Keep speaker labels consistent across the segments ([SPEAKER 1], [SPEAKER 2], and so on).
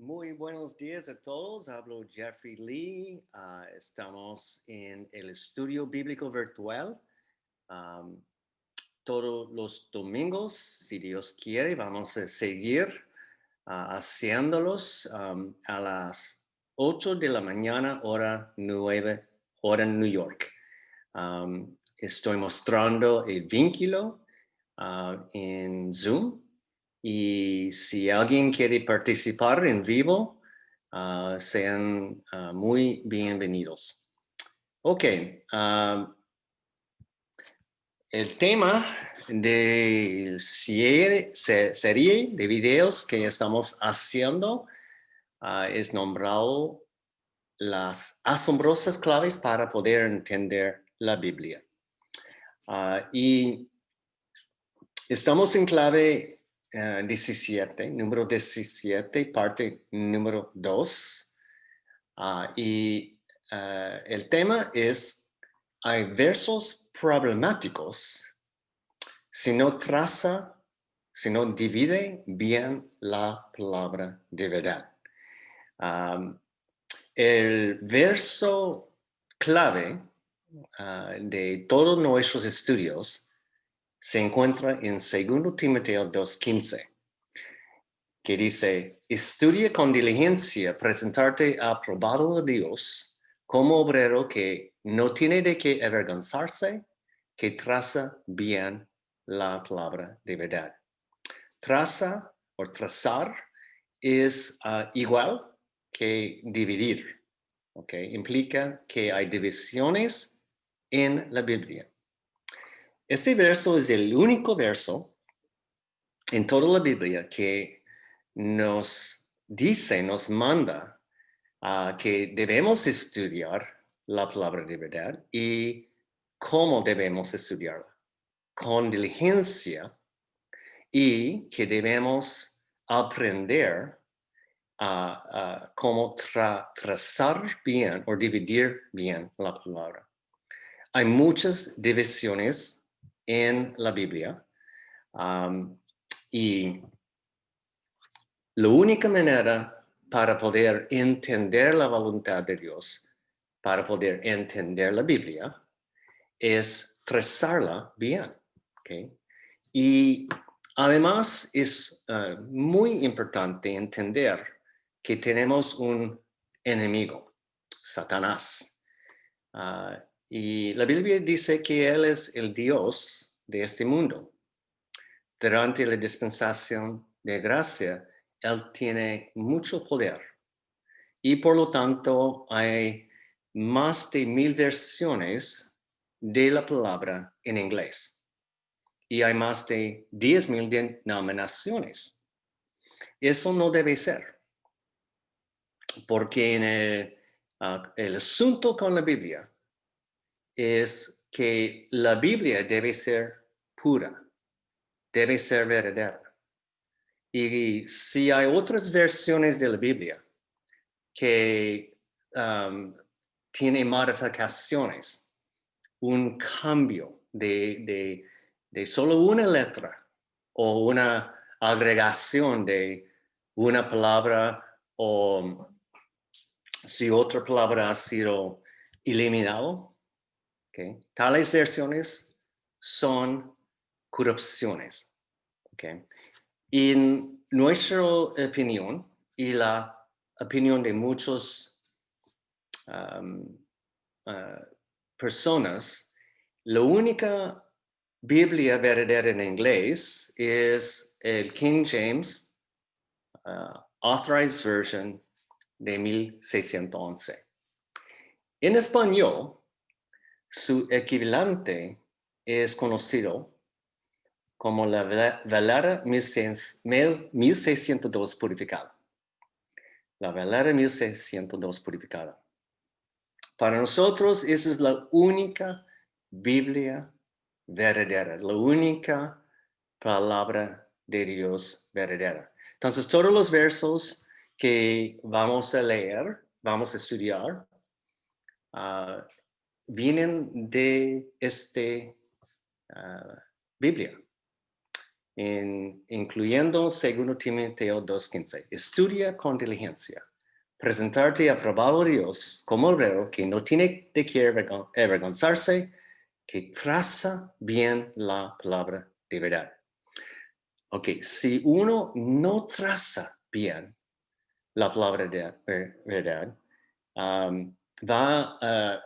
[SPEAKER 1] Muy buenos días a todos. Hablo Jeffrey Lee. Estamos en el estudio bíblico virtual. Um, Todos los domingos, si Dios quiere, vamos a seguir haciéndolos a las 8 de la mañana, hora 9, hora en New York. Estoy mostrando el vínculo en Zoom. Y si alguien quiere participar en vivo, sean muy bienvenidos. Ok, el tema de serie de videos que estamos haciendo es nombrado las asombrosas claves para poder entender la Biblia. Y estamos en clave 17, número 17, parte número 2. Y el tema es, hay versos problemáticos si no traza, si no divide bien la palabra de verdad. El verso clave de todos nuestros estudios se encuentra en 2 Timoteo 2:15, que dice: estudia con diligencia presentarte aprobado a Dios como obrero que no tiene de qué avergonzarse, que traza bien la palabra de verdad. Traza o trazar es igual que dividir. ¿Okay? Implica que hay divisiones en la Biblia. Este verso es el único verso en toda la Biblia que nos dice, nos manda que debemos estudiar la palabra de verdad y cómo debemos estudiarla, con diligencia, y que debemos aprender cómo trazar bien o dividir bien la palabra. Hay muchas divisiones en la Biblia y la única manera para poder entender la voluntad de Dios, para poder entender la Biblia, es trazarla bien. ¿Okay? Y además es muy importante entender que tenemos un enemigo, Satanás. Y la Biblia dice que él es el Dios de este mundo. Durante la dispensación de gracia, él tiene mucho poder. Y por lo tanto, hay más de 1000 versiones de la palabra en inglés. Y hay más de 10,000 denominaciones. Eso no debe ser. Porque en el asunto con la Biblia es que la Biblia debe ser pura, debe ser verdadera. Y si hay otras versiones de la Biblia que tienen modificaciones, un cambio de solo una letra o una agregación de una palabra, o si otra palabra ha sido eliminado, ¿okay? Tales versiones son corrupciones. ¿Okay? En nuestra opinión y la opinión de muchos personas, la única Biblia verdadera en inglés es el King James Authorized Version de 1611. En español, su equivalente es conocido como la Valera 1602 purificada. La Valera 1602 purificada. Para nosotros, esa es la única Biblia verdadera, la única palabra de Dios verdadera. Entonces, todos los versos que vamos a leer, vamos a estudiar, vienen de esta Biblia. incluyendo 2 Timoteo 2:15. Estudia con diligencia. Presentarte aprobado a Dios como obrero que no tiene de qué avergonzarse, que traza bien la palabra de verdad. Ok, si uno no traza bien la palabra de verdad, va a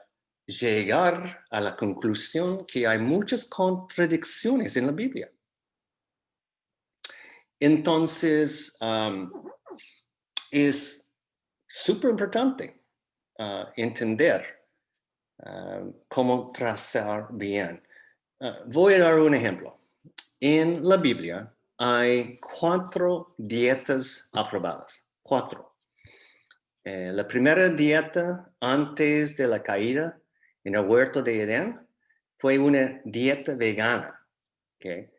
[SPEAKER 1] llegar a la conclusión que hay muchas contradicciones en la Biblia. Entonces, es súper importante entender cómo trazar bien. Voy a dar un ejemplo. En la Biblia hay 4 dietas aprobadas. 4. La primera dieta antes de la caída en el huerto de Edén fue una dieta vegana, ¿okay?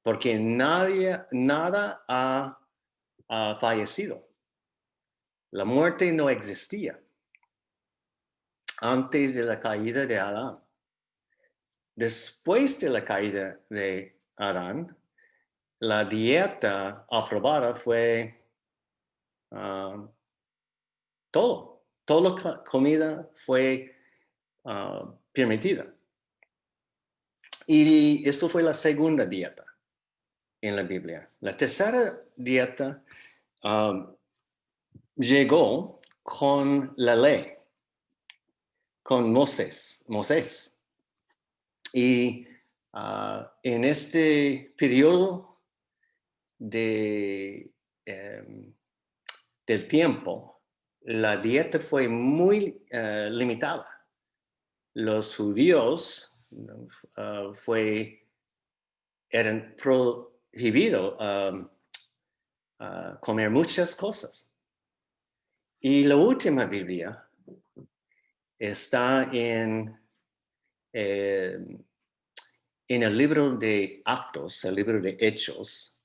[SPEAKER 1] Porque nada ha fallecido. La muerte no existía antes de la caída de Adán. Después de la caída de Adán, la dieta aprobada fue todo. Toda la comida fue permitida. Y esto fue la segunda dieta en la Biblia. La tercera dieta llegó con la ley, con Moisés. Y en este periodo del tiempo, la dieta fue muy limitada. Los judíos eran prohibidos comer muchas cosas. Y la última Biblia está en el libro de Actos, el libro de Hechos,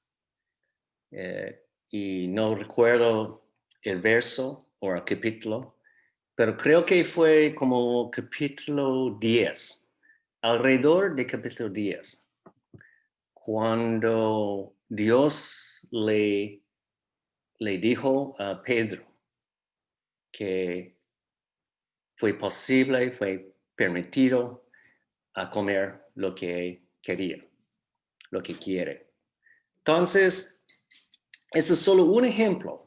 [SPEAKER 1] y no recuerdo el verso o el capítulo, pero creo que fue como capítulo 10, alrededor de capítulo 10, cuando Dios le dijo a Pedro que fue posible, fue permitido a comer lo que quería, lo que quiere. Entonces, este es solo un ejemplo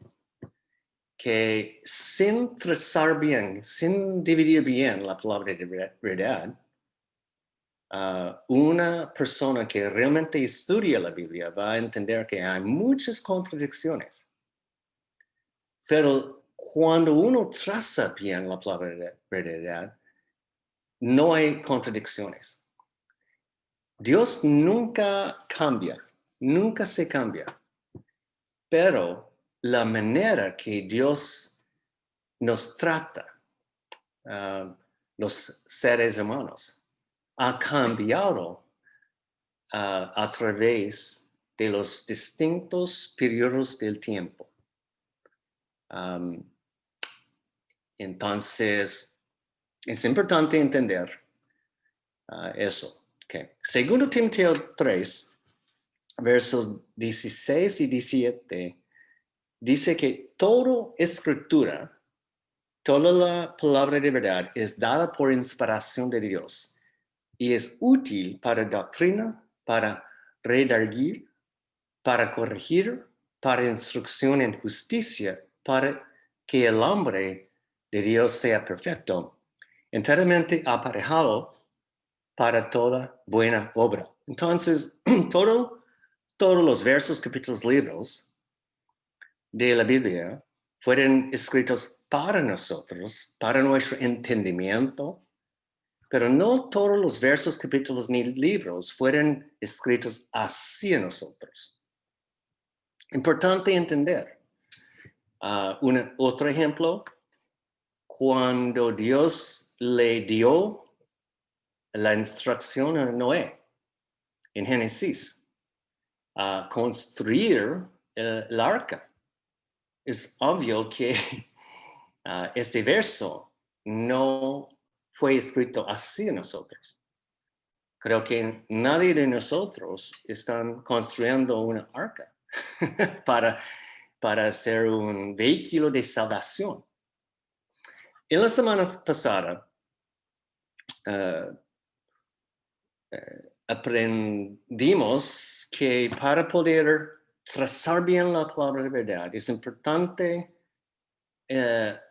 [SPEAKER 1] que sin trazar bien, sin dividir bien la palabra de verdad, una persona que realmente estudia la Biblia va a entender que hay muchas contradicciones. Pero cuando uno traza bien la palabra de verdad, no hay contradicciones. Dios nunca cambia, nunca se cambia. Pero la manera que Dios nos trata, los seres humanos, ha cambiado a través de los distintos periodos del tiempo. Entonces, es importante entender eso. Okay. Segundo Timoteo 3, versos 16 y 17, dice que toda escritura, toda la palabra de verdad es dada por inspiración de Dios y es útil para doctrina, para redarguir, para corregir, para instrucción en justicia, para que el hombre de Dios sea perfecto, enteramente aparejado para toda buena obra. Entonces, todos los versos, capítulos, libros de la Biblia fueron escritos para nosotros, para nuestro entendimiento, pero no todos los versos, capítulos ni libros fueron escritos hacia nosotros. Importante entender. Otro ejemplo, cuando Dios le dio la instrucción a Noé en Génesis a construir el arca, es obvio que este verso no fue escrito hacia nosotros. Creo que nadie de nosotros están construyendo una arca para hacer un vehículo de salvación. En las semanas pasadas, aprendimos que para poder trazar bien la palabra de verdad es importante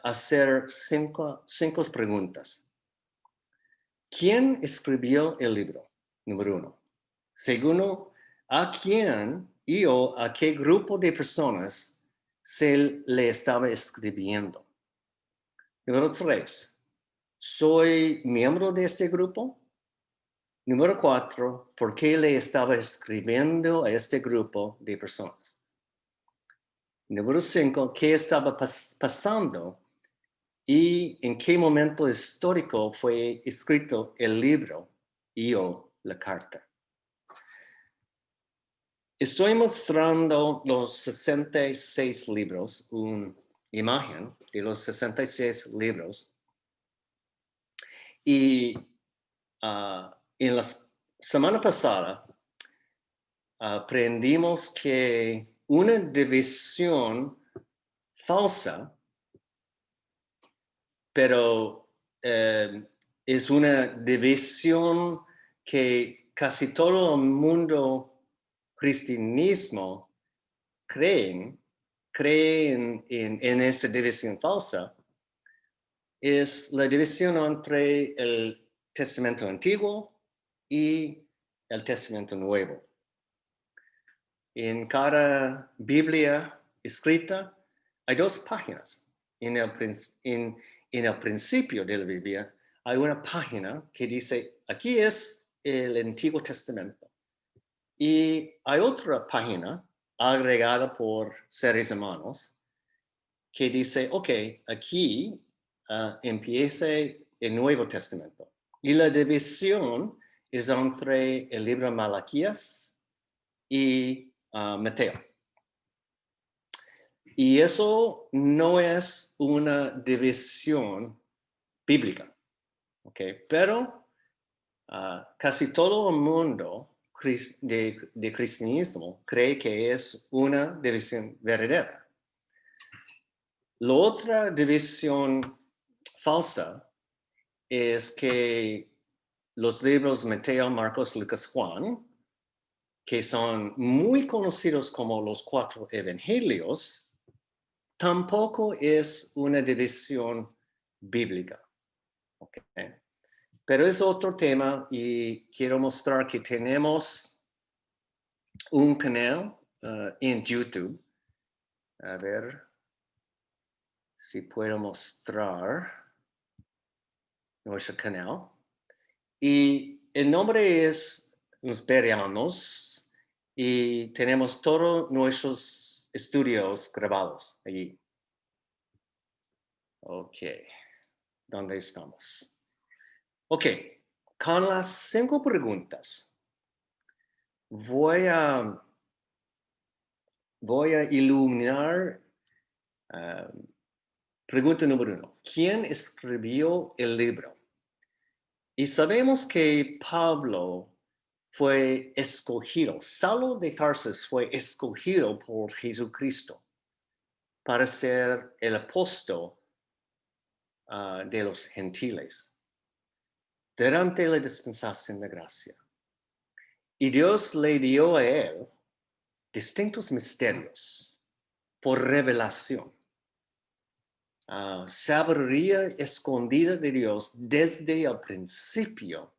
[SPEAKER 1] hacer cinco preguntas. ¿Quién escribió el libro? Número 1. Segundo, ¿a quién y o a qué grupo de personas se le estaba escribiendo? Número 3, ¿soy miembro de este grupo? Número 4, ¿por qué le estaba escribiendo a este grupo de personas? Número 5, ¿qué estaba pasando y en qué momento histórico fue escrito el libro y o la carta? Estoy mostrando los 66 libros, una imagen de los 66 libros. Y en la semana pasada aprendimos que una división falsa, pero es una división que casi todo el mundo cristianismo cree en esa división falsa, es la división entre el Testamento Antiguo y el Testamento Nuevo. En cada Biblia escrita hay 2 páginas. En el principio de la Biblia hay una página que dice, aquí es el Antiguo Testamento. Y hay otra página agregada por seres humanos que dice, ok, aquí empieza el Nuevo Testamento. Y la división es entre el libro de Malaquías y Mateo. Y eso no es una división bíblica, ¿ok? Pero casi todo el mundo de cristianismo cree que es una división verdadera. La otra división falsa es que los libros Mateo, Marcos, Lucas, Juan, que son muy conocidos como los 4 evangelios, tampoco es una división bíblica. Okay. Pero es otro tema y quiero mostrar que tenemos un canal en YouTube. A ver si puedo mostrar nuestro canal. Y el nombre es Los Bereanos y tenemos todos nuestros estudios grabados allí. Ok, ¿dónde estamos? Ok, con las 5 preguntas voy a iluminar pregunta número 1. ¿Quién escribió el libro? Y sabemos que Pablo fue escogido, Saulo de Tarsus fue escogido por Jesucristo para ser el apóstol de los gentiles durante la dispensación de gracia. Y Dios le dio a él distintos misterios por revelación. Sabiduría escondida de Dios desde el principio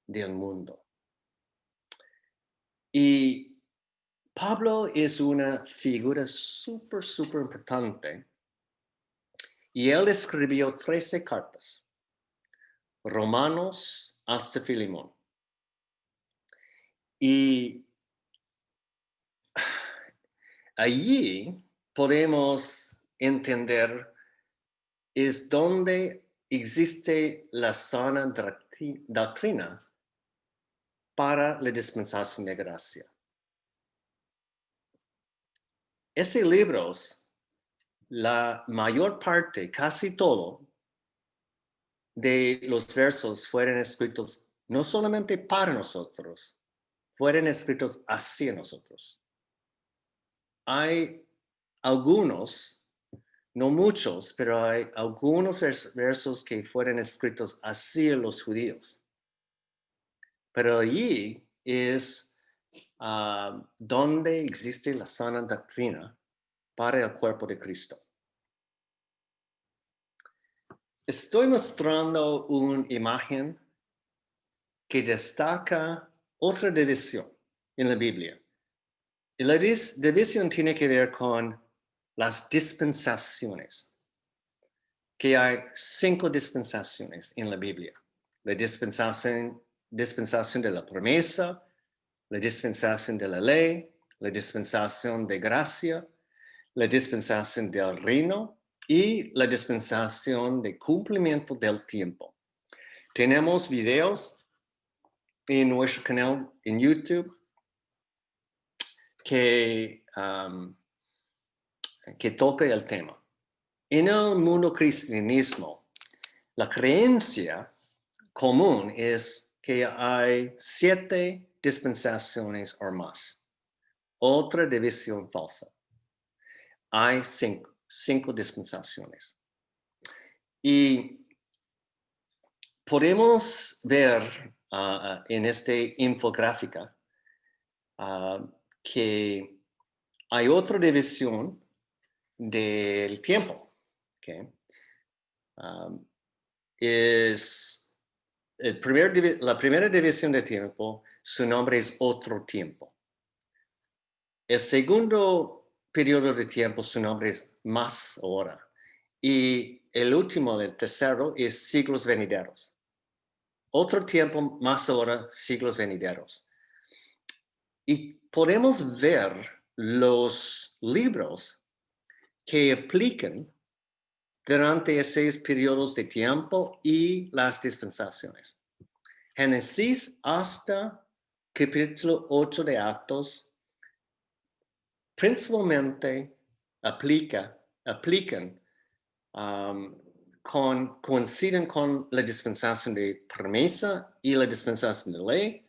[SPEAKER 1] del mundo. Y Pablo es una figura súper importante. Y él escribió 13 cartas. Romanos hasta Filemón. Y allí podemos entender es donde existe la sana doctrina para la dispensación de gracia. Esos libros, la mayor parte, casi todo, de los versos fueron escritos no solamente para nosotros, fueron escritos hacia nosotros. Hay algunos, no muchos, pero hay algunos versos que fueron escritos hacia los judíos. Pero allí es donde existe la sana doctrina para el cuerpo de Cristo. Estoy mostrando una imagen que destaca otra división en la Biblia. Y la división tiene que ver con las dispensaciones, que hay 5 dispensaciones en la Biblia. La dispensación de la promesa, la dispensación de la ley, la dispensación de gracia, la dispensación del reino y la dispensación de cumplimiento del tiempo. Tenemos videos en nuestro canal en YouTube que toca el tema. En el mundo cristianismo, la creencia común es que hay 7 dispensaciones o más. Otra división falsa. Hay 5 dispensaciones. Y podemos ver en esta infográfica que hay otra división del tiempo. Okay. La primera división del tiempo, su nombre es otro tiempo. El segundo periodo de tiempo, su nombre es más ahora. Y el último, el tercero, es siglos venideros. Otro tiempo, más ahora, siglos venideros. Y podemos ver los libros que aplican durante esos periodos de tiempo y las dispensaciones. Génesis hasta capítulo 8 de Actos principalmente aplican, coinciden con la dispensación de promesa y la dispensación de ley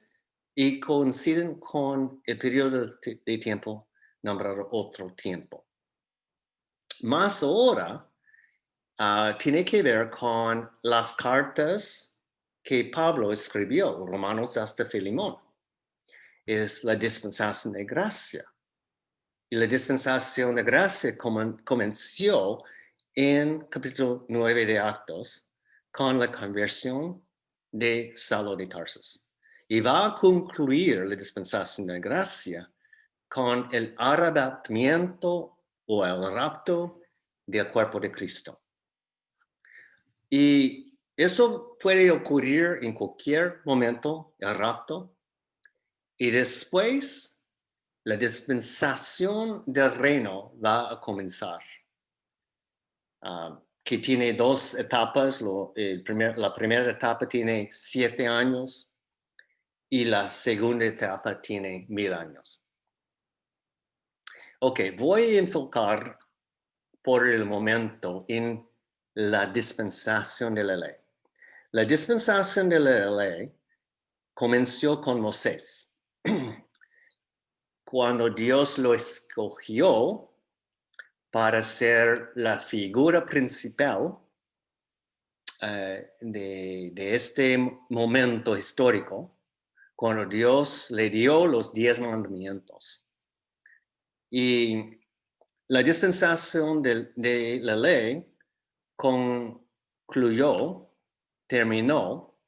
[SPEAKER 1] y coinciden con el periodo de tiempo nombrado otro tiempo. Más ahora tiene que ver con las cartas que Pablo escribió, Romanos hasta Filemón. Es la dispensación de gracia. Y la dispensación de gracia comenzó en capítulo 9 de Actos con la conversión de Saulo de Tarso. Y va a concluir la dispensación de gracia con el arrebatamiento o el rapto del cuerpo de Cristo. Y eso puede ocurrir en cualquier momento, el rapto. Y después, la dispensación del reino va a comenzar, que tiene 2 etapas. La primera etapa tiene 7 años y la segunda etapa tiene 1000 años. Ok, voy a enfocar por el momento en la dispensación de la ley. La dispensación de la ley comenzó con Moisés. Cuando Dios lo escogió para ser la figura principal de este momento histórico, cuando Dios le dio los 10 mandamientos. Y la dispensación de la ley terminó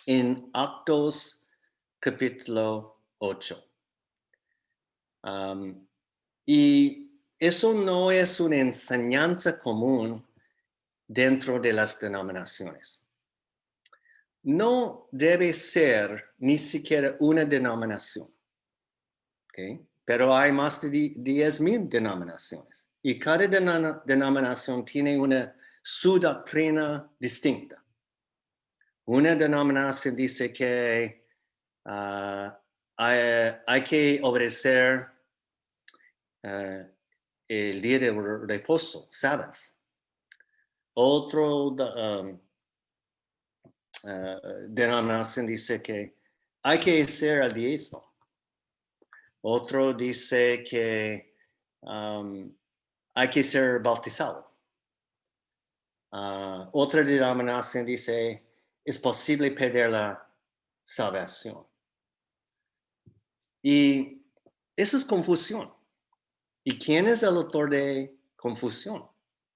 [SPEAKER 1] en Actos capítulo 8. Y eso no es una enseñanza común dentro de las denominaciones. No debe ser ni siquiera una denominación. ¿Okay? Pero hay más de 10,000 denominaciones. Y cada denominación tiene su doctrina distinta. Una denominación dice que hay que obedecer el día de reposo, sábado. denominación dice que hay que hacer el diezmo. Otro dice que hay que ser bautizado. Otra denominación dice es posible perder la salvación. Y eso es confusión. ¿Y quién es el autor de confusión?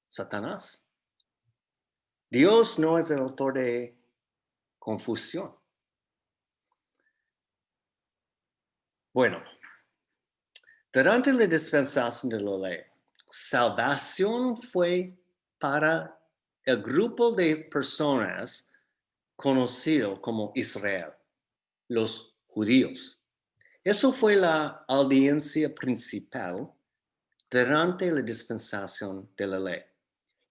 [SPEAKER 1] Satanás. Dios no es el autor de confusión. Bueno, durante la dispensación de la ley, salvación fue para el grupo de personas conocido como Israel, los judíos. Eso fue la audiencia principal durante la dispensación de la ley.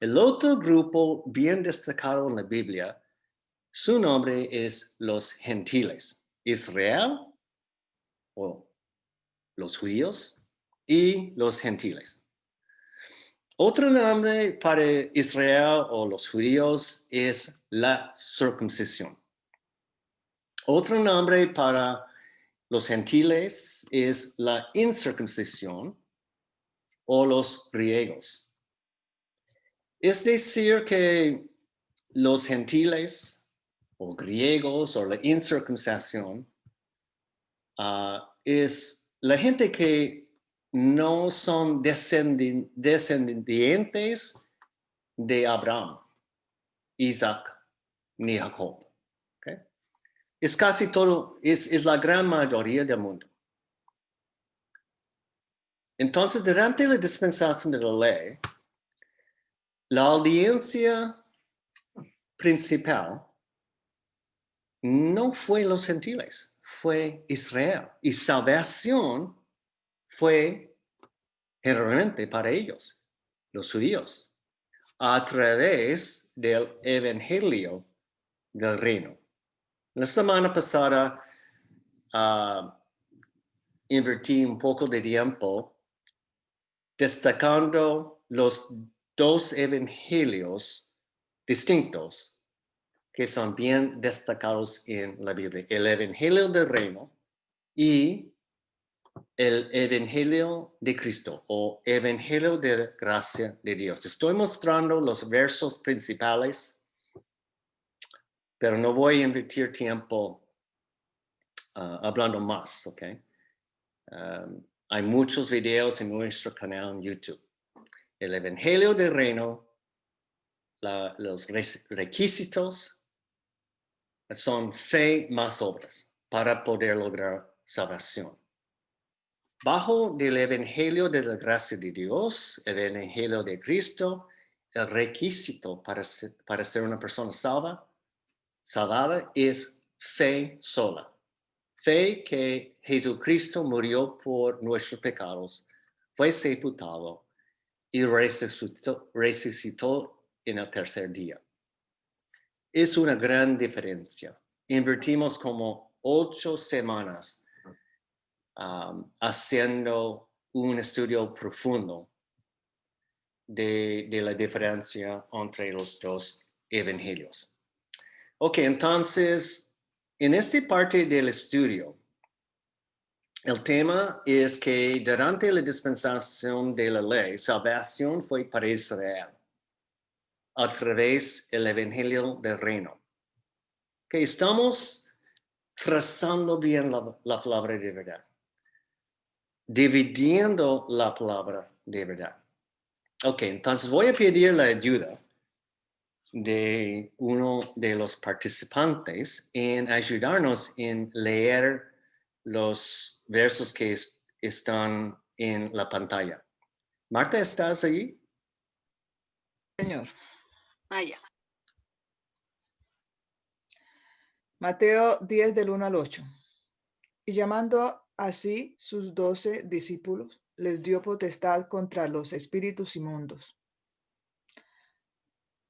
[SPEAKER 1] El otro grupo bien destacado en la Biblia, su nombre es los gentiles. Israel, o los judíos, y los gentiles. Otro nombre para Israel o los judíos es la circuncisión. Otro nombre para los gentiles es la incircuncisión o los griegos. Es decir que los gentiles o griegos o la incircuncisión es la gente que no son descendientes de Abraham, Isaac ni Jacob. ¿Okay? Es casi todo, es la gran mayoría del mundo. Entonces, durante la dispensación de la ley, la audiencia principal no fue los gentiles, fue Israel. Y salvación fue generalmente para ellos, los judíos, a través del evangelio del reino. La semana pasada invertí un poco de tiempo destacando los dos evangelios distintos que son bien destacados en la Biblia. El evangelio del reino y el evangelio de Cristo o evangelio de la gracia de Dios. Estoy mostrando los versos principales, pero no voy a invertir tiempo hablando más, ¿ok? Hay muchos videos en nuestro canal en YouTube. El evangelio del reino, los requisitos son fe más obras para poder lograr salvación. Bajo del evangelio de la gracia de Dios, el evangelio de Cristo, el requisito para ser una persona salvada es fe sola. Fe que Jesucristo murió por nuestros pecados, fue sepultado y resucitó en el tercer día. Es una gran diferencia. Invertimos como 8 semanas haciendo un estudio profundo de la diferencia entre los dos evangelios. Ok, entonces, en esta parte del estudio, el tema es que durante la dispensación de la ley, salvación fue para Israel a través del evangelio del reino. Que estamos trazando bien la palabra de verdad, dividiendo la palabra de verdad. Ok, entonces voy a pedir la ayuda de uno de los participantes en ayudarnos en leer los versos que están en la pantalla. Marta, ¿estás ahí?
[SPEAKER 2] Señor.
[SPEAKER 3] Vaya.
[SPEAKER 2] Mateo 10 del 1 al 8. Y llamando así sus 12 discípulos, les dio potestad contra los espíritus inmundos,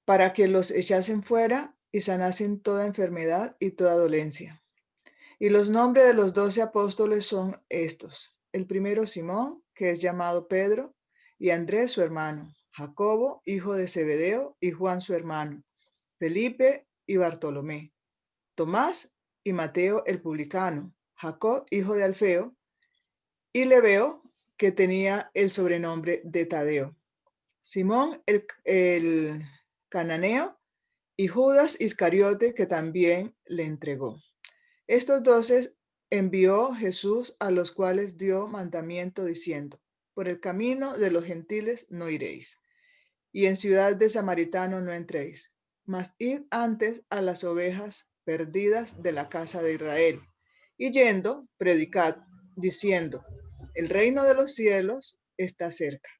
[SPEAKER 2] para que los echasen fuera y sanasen toda enfermedad y toda dolencia. Y los nombres de los 12 apóstoles son estos: el primero Simón, que es llamado Pedro, y Andrés su hermano, Jacobo, hijo de Zebedeo, y Juan su hermano, Felipe y Bartolomé, Tomás y Mateo el publicano, Jacob, hijo de Alfeo, y Lebeo, que tenía el sobrenombre de Tadeo, Simón el cananeo y Judas Iscariote, que también le entregó. Estos 12 envió Jesús, a los cuales dio mandamiento diciendo: por el camino de los gentiles no iréis, y en ciudad de samaritanos no entréis, mas id antes a las ovejas perdidas de la casa de Israel. Y yendo, predicad, diciendo: el reino de los cielos está cerca.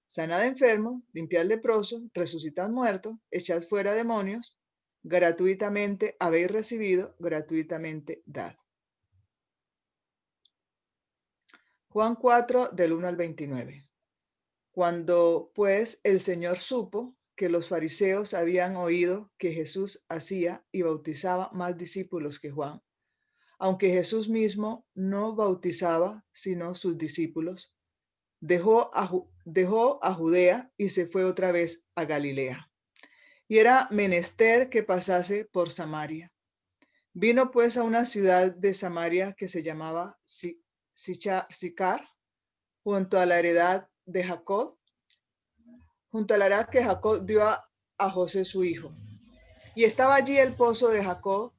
[SPEAKER 2] Sanad enfermos, limpiad leprosos, resucitad muertos, echad fuera demonios. Gratuitamente habéis recibido, gratuitamente dad. Juan 4, del 1 al 29. Cuando pues el Señor supo que los fariseos habían oído que Jesús hacía y bautizaba más discípulos que Juan, aunque Jesús mismo no bautizaba sino sus discípulos, dejó a Judea y se fue otra vez a Galilea. Y era menester que pasase por Samaria. Vino pues a una ciudad de Samaria que se llamaba Sicar, junto a la heredad de Jacob, junto a la heredad que Jacob dio a José su hijo. Y estaba allí el pozo de Jacob.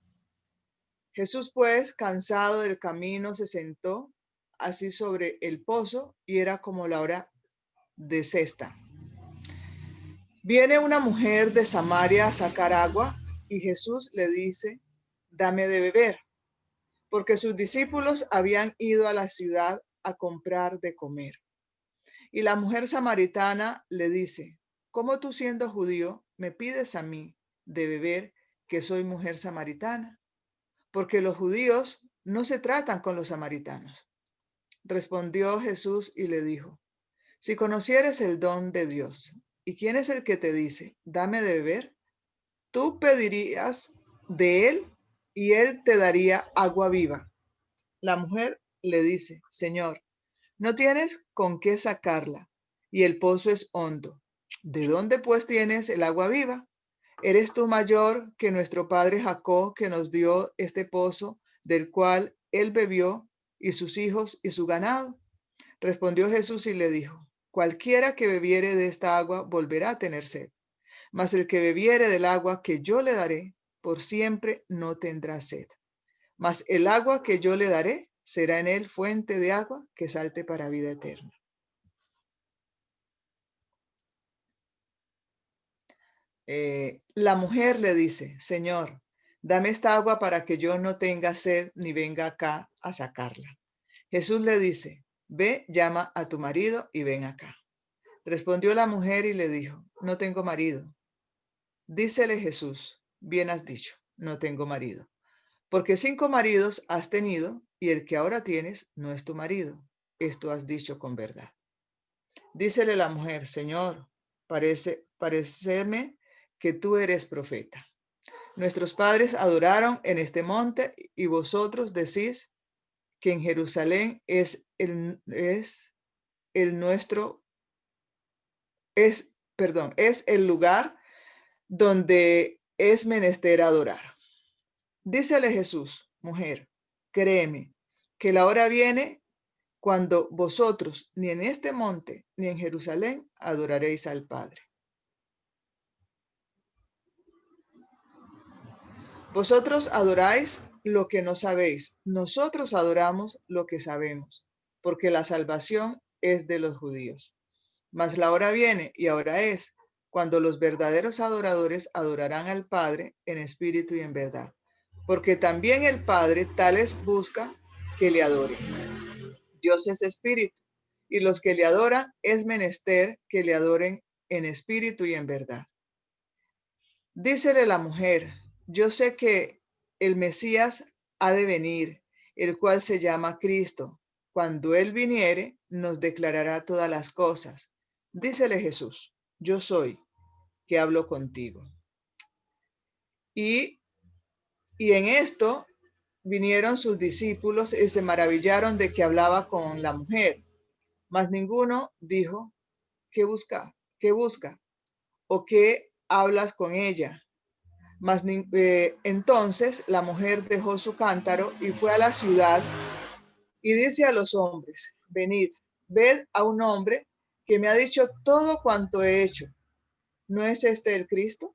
[SPEAKER 2] Jesús pues, cansado del camino, se sentó así sobre el pozo, y era como la hora de sexta. Viene una mujer de Samaria a sacar agua, y Jesús le dice: dame de beber, porque sus discípulos habían ido a la ciudad a comprar de comer. Y la mujer samaritana le dice: ¿cómo tú, siendo judío, me pides a mí de beber, que soy mujer samaritana? Porque los judíos no se tratan con los samaritanos. Respondió Jesús y le dijo: si conocieres el don de Dios, y quién es el que te dice: dame de beber, tú pedirías de él, y él te daría agua viva. La mujer le dice: Señor, no tienes con qué sacarla, y el pozo es hondo. ¿De dónde pues tienes el agua viva? ¿Eres tú mayor que nuestro padre Jacob, que nos dio este pozo, del cual él bebió, y sus hijos y su ganado? Respondió Jesús y le dijo: cualquiera que bebiere de esta agua volverá a tener sed, mas el que bebiere del agua que yo le daré, por siempre no tendrá sed. Mas el agua que yo le daré será en él fuente de agua que salte para vida eterna. La mujer le dice: Señor, dame esta agua para que yo no tenga sed ni venga acá a sacarla. Jesús le dice: ve, llama a tu marido y ven acá. Respondió la mujer y le dijo: no tengo marido. Dícele Jesús: bien has dicho, no tengo marido, porque 5 maridos has tenido, y el que ahora tienes no es tu marido. Esto has dicho con verdad. Dícele la mujer: Señor, paréceme que tú eres profeta. Nuestros padres adoraron en este monte, y vosotros decís que en Jerusalén es el lugar donde es menester adorar. Dícele Jesús: mujer, créeme que la hora viene cuando vosotros ni en este monte ni en Jerusalén adoraréis al Padre. Vosotros adoráis lo que no sabéis, nosotros adoramos lo que sabemos, porque la salvación es de los judíos. Mas la hora viene, y ahora es, cuando los verdaderos adoradores adorarán al Padre en espíritu y en verdad, porque también el Padre tales busca que le adoren. Dios es espíritu, y los que le adoran es menester que le adoren en espíritu y en verdad. Dícele la mujer: yo sé que el Mesías ha de venir, el cual se llama Cristo. Cuando él viniere, nos declarará todas las cosas. Dícele Jesús: yo soy que hablo contigo. Y en esto vinieron sus discípulos y se maravillaron de que hablaba con la mujer. Mas ninguno dijo: ¿qué busca? ¿Qué busca? ¿O qué hablas con ella? Entonces la mujer dejó su cántaro y fue a la ciudad y dice a los hombres, venid, ved a un hombre que me ha dicho todo cuanto he hecho. ¿No es este el Cristo?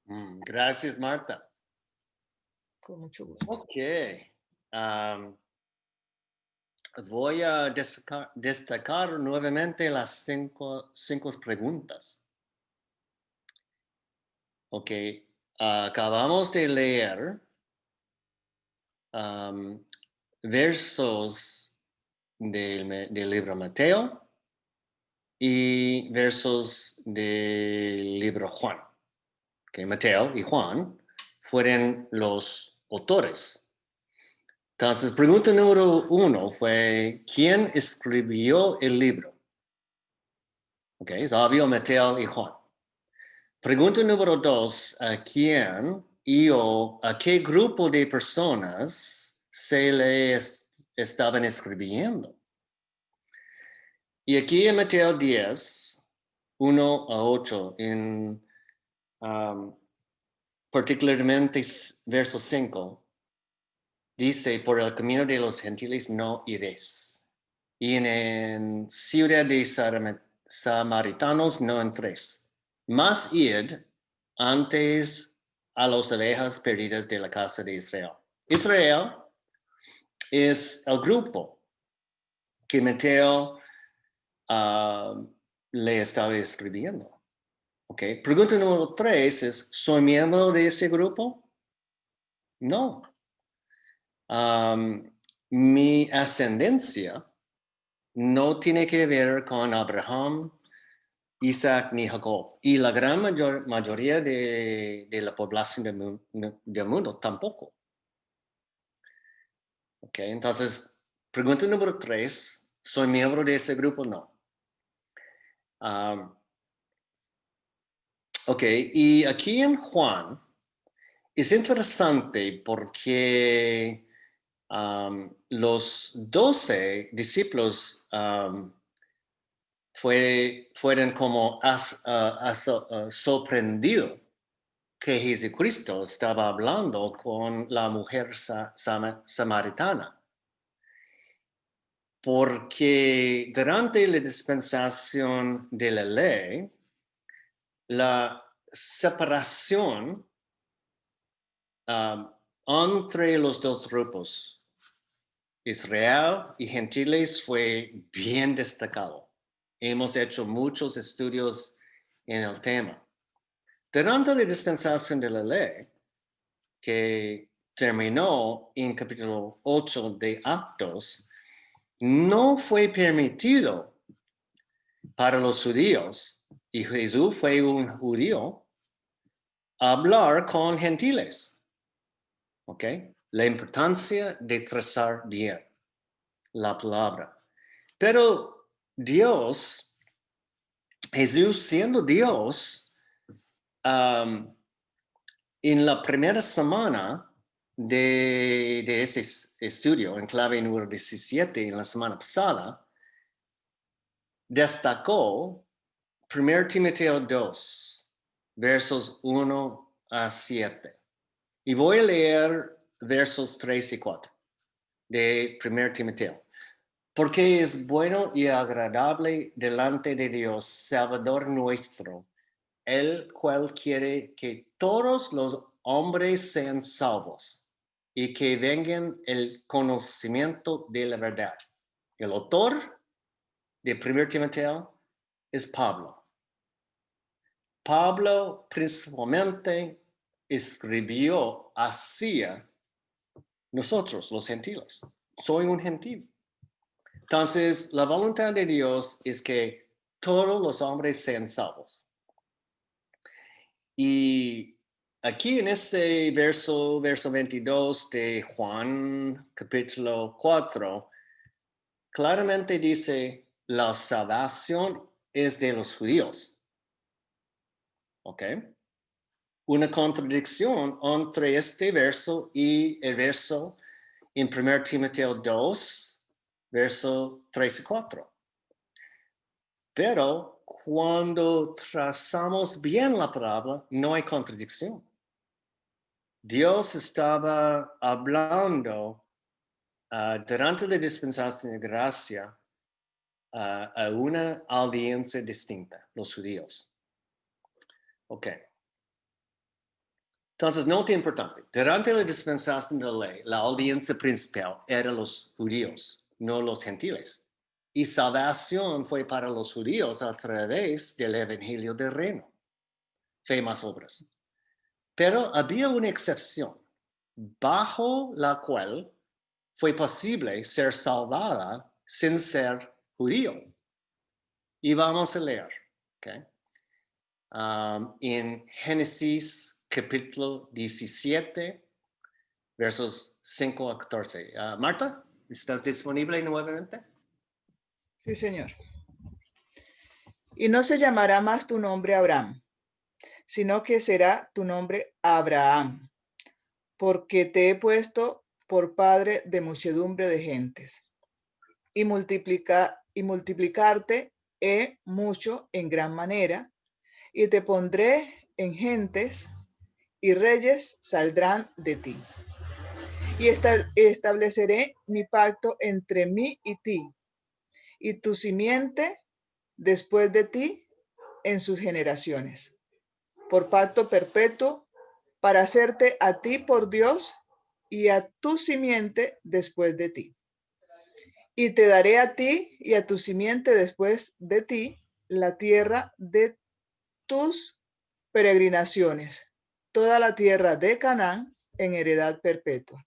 [SPEAKER 1] Gracias, Marta.
[SPEAKER 2] Con mucho gusto.
[SPEAKER 1] Ok. Voy a destacar nuevamente las cinco preguntas. Ok. Acabamos de leer versos del libro Mateo y versos del libro Juan. Que Mateo y Juan fueron los autores. Entonces, pregunta número 1 fue, ¿quién escribió el libro? Ok, es obvio, Mateo y Juan. Pregunta número 2, ¿a quién a qué grupo de personas se le estaban escribiendo? Y aquí en Mateo 10, 1 a 8, particularmente verso 5, dice, por el camino de los gentiles no iréis. Y en ciudad de samaritanos no entréis. Mas id antes a las ovejas perdidas de la casa de Israel. Israel es el grupo que Mateo le estaba escribiendo. Okay. Pregunta número 3 es, ¿soy miembro de ese grupo? No. Mi ascendencia no tiene que ver con Abraham, Isaac ni Jacob. Y la gran mayoría de la población del mundo tampoco. Ok, entonces, pregunta número 3, ¿soy miembro de ese grupo? No. Ok, y aquí en Juan es interesante porque los 12 discípulos fueron como sorprendidos que Jesucristo estaba hablando con la mujer samaritana. Porque durante la dispensación de la ley, la separación entre los dos grupos, Israel y gentiles, fue bien destacado. Hemos hecho muchos estudios en el tema. Durante la dispensación de la ley, que terminó en capítulo 8 de Actos, no fue permitido para los judíos, y Jesús fue un judío, hablar con gentiles. ¿Ok? La importancia de trazar bien la palabra. Pero Dios, Jesús siendo Dios, en la primera semana de ese estudio, en clave número 17, en la semana pasada, destacó 1 Timoteo 2, versos 1 a 7. Y voy a leer versos 3 y 4 de 1 Timoteo. Porque es bueno y agradable delante de Dios, Salvador nuestro, el cual quiere que todos los hombres sean salvos y que vengan el conocimiento de la verdad. El autor de 1 Timoteo es Pablo. Pablo principalmente escribió hacia nosotros, los gentiles. Soy un gentil. Entonces, la voluntad de Dios es que todos los hombres sean salvos. Y aquí en este verso 22 de Juan, capítulo 4, claramente dice, la salvación es de los judíos. ¿Ok? Una contradicción entre este verso y el verso en 1 Timoteo 2, verso 3 y 4. Pero cuando trazamos bien la palabra, no hay contradicción. Dios estaba hablando durante la dispensación de gracia a una audiencia distinta, los judíos. Ok. Entonces, nota importante. Durante la dispensación de la ley, la audiencia principal era los judíos, no los gentiles. Y salvación fue para los judíos a través del evangelio del reino. Fe más obras. Pero había una excepción, bajo la cual fue posible ser salvada sin ser judío. Y vamos a leer. Okay. En Génesis capítulo 17, versos 5 a 14. Marta, ¿estás disponible nuevamente?
[SPEAKER 2] Sí, Señor. Y no se llamará más tu nombre Abraham, sino que será tu nombre Abraham, porque te he puesto por padre de muchedumbre de gentes, y multiplicarte he mucho en gran manera, y te pondré en gentes, y reyes saldrán de ti. Y estableceré mi pacto entre mí y ti, y tu simiente después de ti en sus generaciones, por pacto perpetuo, para hacerte a ti por Dios y a tu simiente después de ti. Y te daré a ti y a tu simiente después de ti la tierra de tus peregrinaciones, toda la tierra de Canaán en heredad perpetua.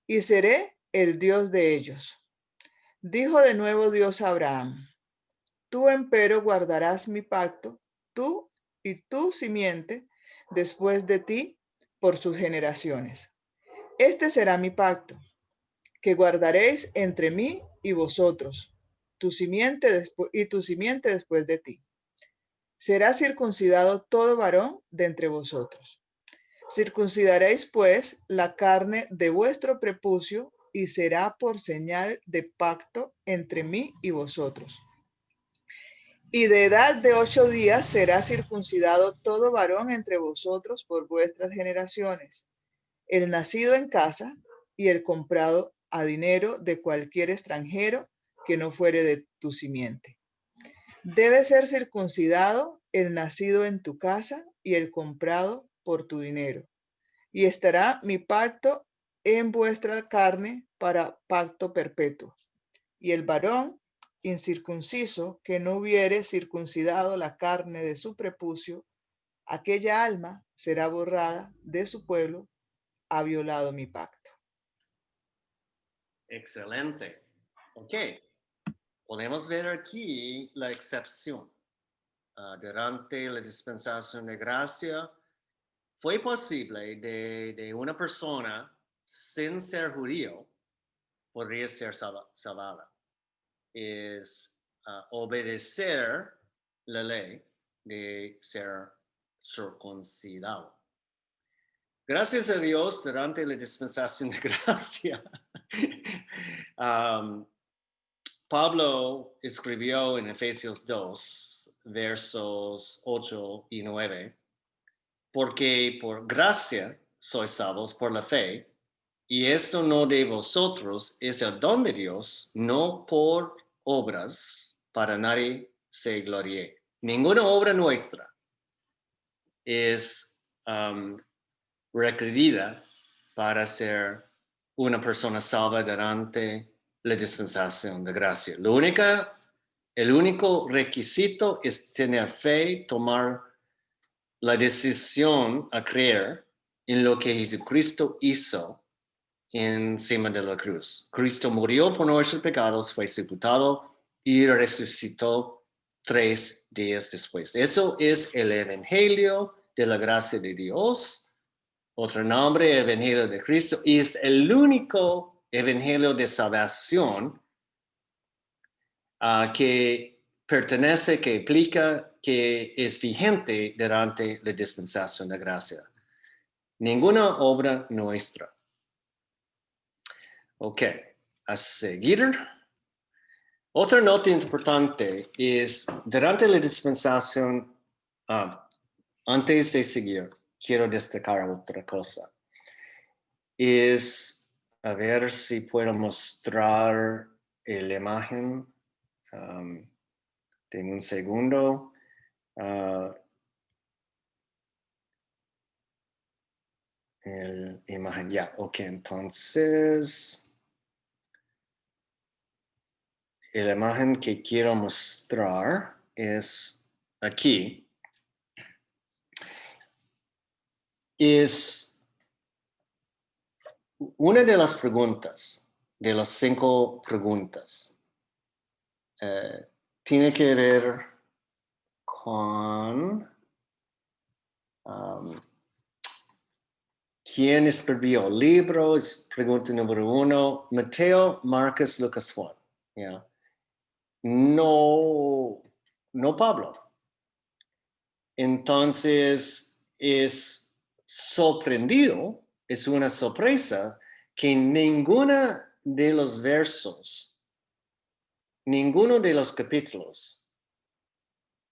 [SPEAKER 2] Y seré el Dios de ellos. Dijo de nuevo Dios a Abraham: tú empero guardarás mi pacto, tú y tu simiente después de ti por sus generaciones. Este será mi pacto, que guardaréis entre mí y vosotros, tu simiente después de ti. Será circuncidado todo varón de entre vosotros. Circuncidaréis pues la carne de vuestro prepucio, y será por señal de pacto entre mí y vosotros. Y de edad de 8 días será circuncidado todo varón entre vosotros por vuestras generaciones, el nacido en casa y el comprado a dinero de cualquier extranjero que no fuere de tu simiente. Debe ser circuncidado el nacido en tu casa y el comprado por tu dinero. Y estará mi pacto en vuestra carne para pacto perpetuo. Y el varón incircunciso que no hubiere circuncidado la carne de su prepucio, aquella alma será borrada de su pueblo, ha violado mi pacto.
[SPEAKER 1] Excelente. Ok. Podemos ver aquí la excepción. Durante la dispensación de gracia, fue posible de una persona sin ser judío podría ser salvada. Es obedecer la ley de ser circuncidado. Gracias a Dios, durante la dispensación de gracia, Pablo escribió en Efesios 2, versos 8 y 9, porque por gracia sois salvos por la fe, y esto no de vosotros, es el don de Dios, no por obras, para nadie se gloríe. Ninguna obra nuestra es requerida para ser una persona salva durante la dispensación de gracia. El único requisito es tener fe, tomar la decisión a creer en lo que Jesucristo hizo encima de la cruz. Cristo murió por nuestros pecados, fue sepultado y resucitó 3 días después. Eso es el evangelio de la gracia de Dios. Otro nombre, evangelio de Cristo, y es el único evangelio de salvación que pertenece, que aplica, que es vigente durante la dispensación de gracia. Ninguna obra nuestra. Ok, a seguir. Otra nota importante es, durante la dispensación, antes de seguir, quiero destacar otra cosa. es, a ver si puedo mostrar la imagen. Denme un segundo. El imagen, ya, ok, entonces, la imagen que quiero mostrar es aquí. Es una de las preguntas, de las 5 preguntas, tiene que ver con quién escribió el libro, es pregunta número 1, Mateo, Marcos, Lucas, Juan. Yeah. No Pablo. Entonces es sorprendido, es una sorpresa que ninguno de los versos, ninguno de los capítulos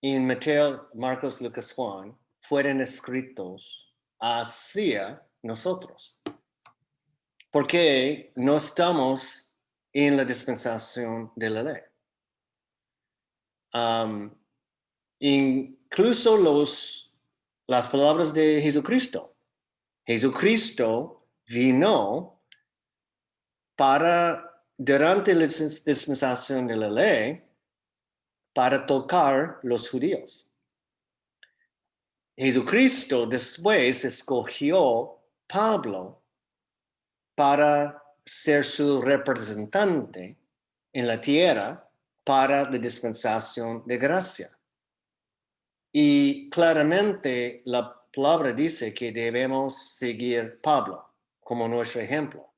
[SPEAKER 1] en Mateo, Marcos, Lucas, Juan fueron escritos hacia nosotros. Porque no estamos en la dispensación de la ley. Incluso las palabras de Jesucristo. Jesucristo vino durante la dispensación de la ley, para tocar los judíos. Jesucristo después escogió Pablo para ser su representante en la tierra para la dispensación de gracia. Y claramente la palabra dice que debemos seguir Pablo como nuestro ejemplo,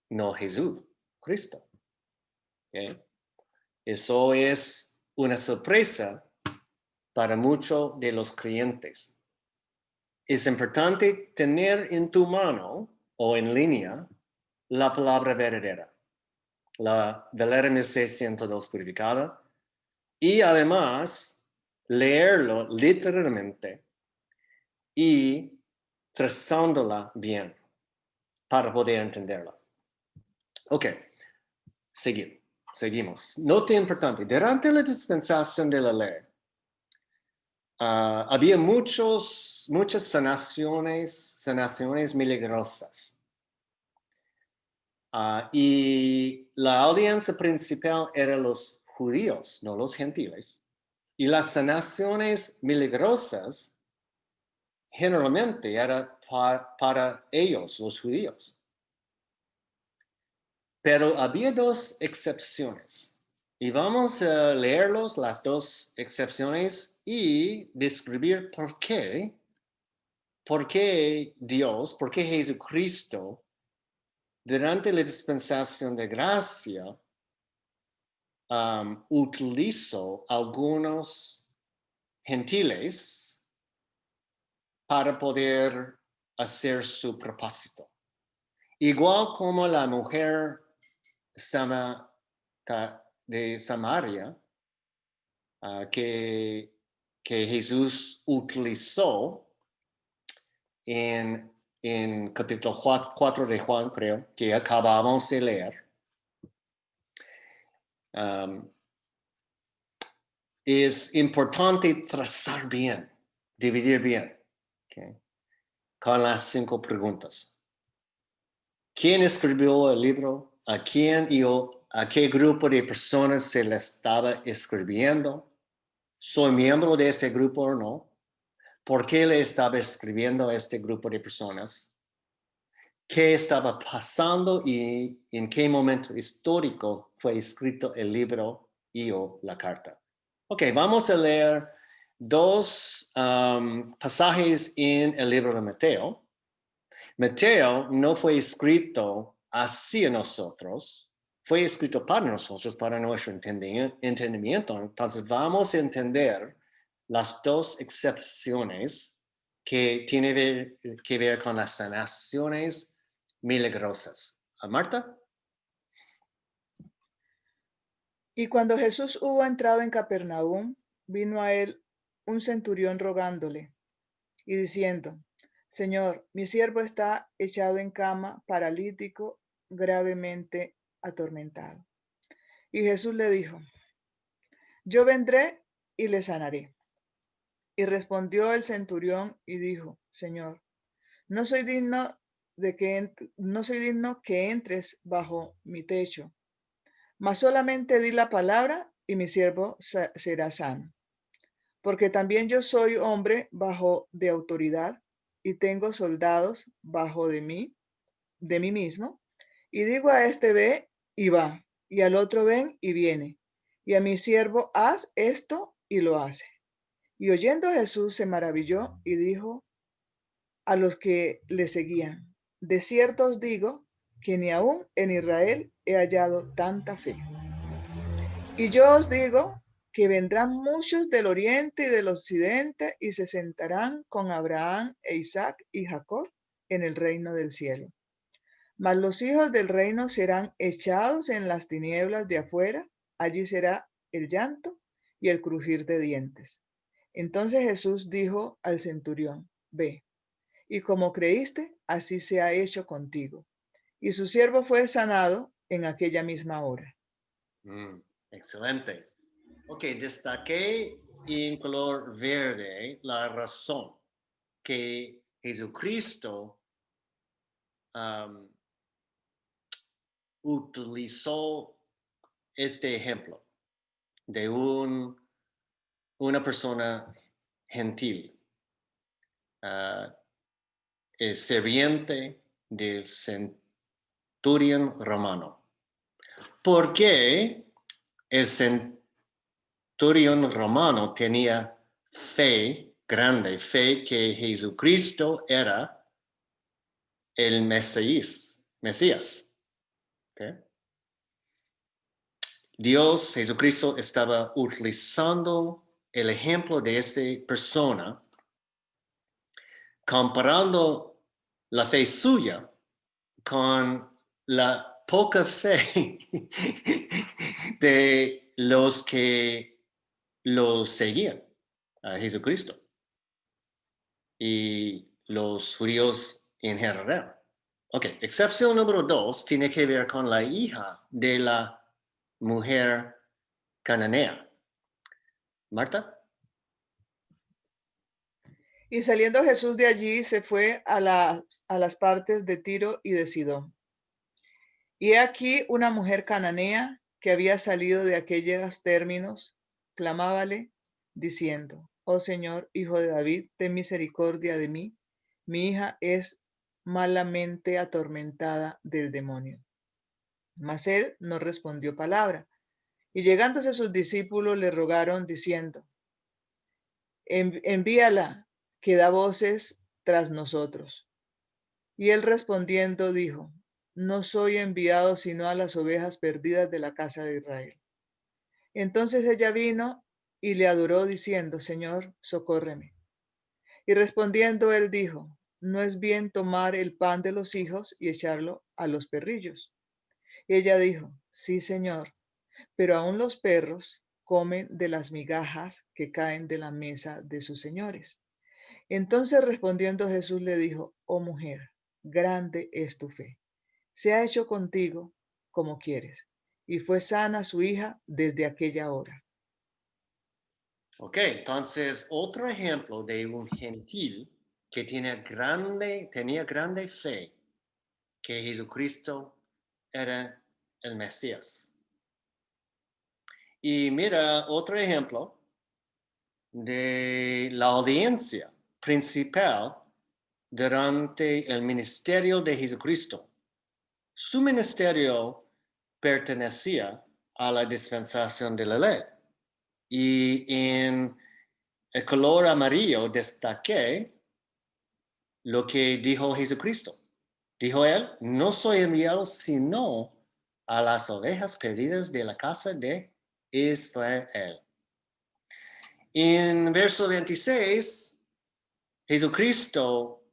[SPEAKER 1] no Jesús, Cristo. ¿Okay? Eso es una sorpresa para muchos de los creyentes. Es importante tener en tu mano o en línea la palabra verdadera, la Valera 1602 purificada, y además leerlo literalmente y trazándola bien para poder entenderla. Ok, seguimos. Nota importante, durante la dispensación de la ley, había muchas sanaciones milagrosas. Y la audiencia principal eran los judíos, no los gentiles. Y las sanaciones milagrosas generalmente eran para ellos, los judíos. Pero había 2 excepciones. Y vamos a leerlos, las 2 excepciones, y describir por qué Dios, por qué Jesucristo, durante la dispensación de gracia, utilizó algunos gentiles para poder hacer su propósito. Igual como la mujer de Samaria, que Jesús utilizó en capítulo 4 de Juan, creo, que acabamos de leer. Es importante trazar bien, dividir bien, okay, con las 5 preguntas. ¿Quién escribió el libro? ¿A quién y a qué grupo de personas se le estaba escribiendo? ¿Soy miembro de ese grupo o no? ¿Por qué le estaba escribiendo a este grupo de personas? ¿Qué estaba pasando y en qué momento histórico fue escrito el libro y o la carta? Ok, vamos a leer 2 pasajes en el libro de Mateo. Mateo no fue escrito hacia nosotros, fue escrito para nosotros, para nuestro entendimiento. Entonces vamos a entender las 2 excepciones que tienen que ver con las sanaciones milagrosas. ¿Marta?
[SPEAKER 2] Y cuando Jesús hubo entrado en Capernaum, vino a él un centurión rogándole y diciendo: Señor, mi siervo está echado en cama, paralítico, gravemente atormentado. Y Jesús le dijo, yo vendré y le sanaré. Y respondió el centurión y dijo, Señor, no soy digno no soy digno que entres bajo mi techo, mas solamente di la palabra y mi siervo será sano. Porque también yo soy hombre bajo de autoridad y tengo soldados bajo de mí mismo, y digo a este ve y va, y al otro ven y viene, y a mi siervo haz esto y lo hace. Y oyendo Jesús se maravilló y dijo a los que le seguían, de cierto os digo que ni aún en Israel he hallado tanta fe. Y yo os digo que vendrán muchos del oriente y del occidente y se sentarán con Abraham e Isaac y Jacob en el reino del cielo. Mas los hijos del reino serán echados en las tinieblas de afuera, allí será el llanto y el crujir de dientes. Entonces Jesús dijo al centurión, ve, y como creíste, así se ha hecho contigo. Y su siervo fue sanado en aquella misma hora.
[SPEAKER 1] Excelente. Ok, destaqué en color verde la razón que Jesucristo utilizó este ejemplo de una persona gentil, el sirviente del centurión romano. Porque el centurión romano tenía fe, grande fe, que Jesucristo era el Mesías. ¿Okay? Dios, Jesucristo, estaba utilizando el ejemplo de esta persona, comparando la fe suya con la poca fe de los que lo seguían a Jesucristo y los judíos en general. Ok, excepción número 2 tiene que ver con la hija de la mujer cananea. Marta.
[SPEAKER 2] Y saliendo Jesús de allí, se fue a las partes de Tiro y de Sidón. Y he aquí una mujer cananea que había salido de aquellos términos, clamábale, diciendo, oh Señor, hijo de David, ten misericordia de mí. Mi hija es malamente atormentada del demonio. Mas él no respondió palabra. Y llegándose sus discípulos le rogaron, diciendo, envíala, que da voces tras nosotros. Y él respondiendo dijo, no soy enviado sino a las ovejas perdidas de la casa de Israel. Entonces ella vino y le adoró diciendo, Señor, socórreme. Y respondiendo él dijo, no es bien tomar el pan de los hijos y echarlo a los perrillos. Y ella dijo, sí, Señor, pero aún los perros comen de las migajas que caen de la mesa de sus señores. Entonces respondiendo Jesús le dijo, oh mujer, grande es tu fe. Se ha hecho contigo como quieres. Y fue sana su hija desde aquella hora.
[SPEAKER 1] Ok, entonces otro ejemplo de un gentil que tenía grande fe que Jesucristo era el Mesías. Y mira otro ejemplo de la audiencia principal durante el ministerio de Jesucristo. Su ministerio pertenecía a la dispensación de la ley. Y en el color amarillo destaqué lo que dijo Jesucristo. Dijo él, no soy enviado sino a las ovejas perdidas de la casa de Israel. En verso 26, Jesucristo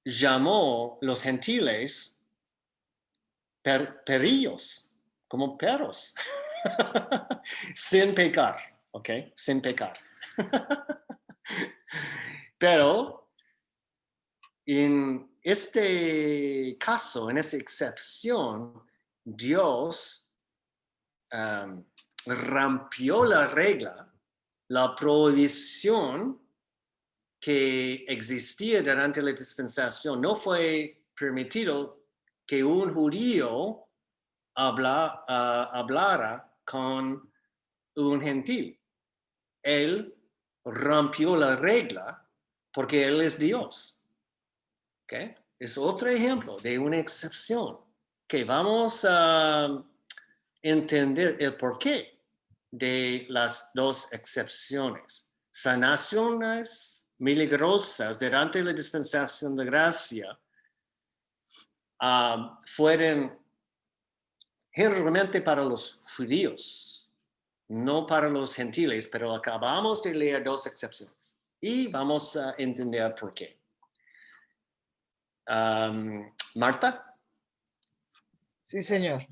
[SPEAKER 1] llamó los gentiles perrillos, como perros, sin pecar, ¿ok? Sin pecar. Pero en este caso, en esta excepción, Dios rompió la regla, la prohibición que existía durante la dispensación. No fue permitido que un judío hablara con un gentil. Él rompió la regla porque Él es Dios. ¿Okay? Es otro ejemplo de una excepción que vamos a entender el porqué de las dos excepciones. Sanaciones milagrosas durante la dispensación de gracia fueron generalmente para los judíos, no para los gentiles, pero acabamos de leer dos excepciones y vamos a entender por qué. Marta.
[SPEAKER 2] Sí, señor.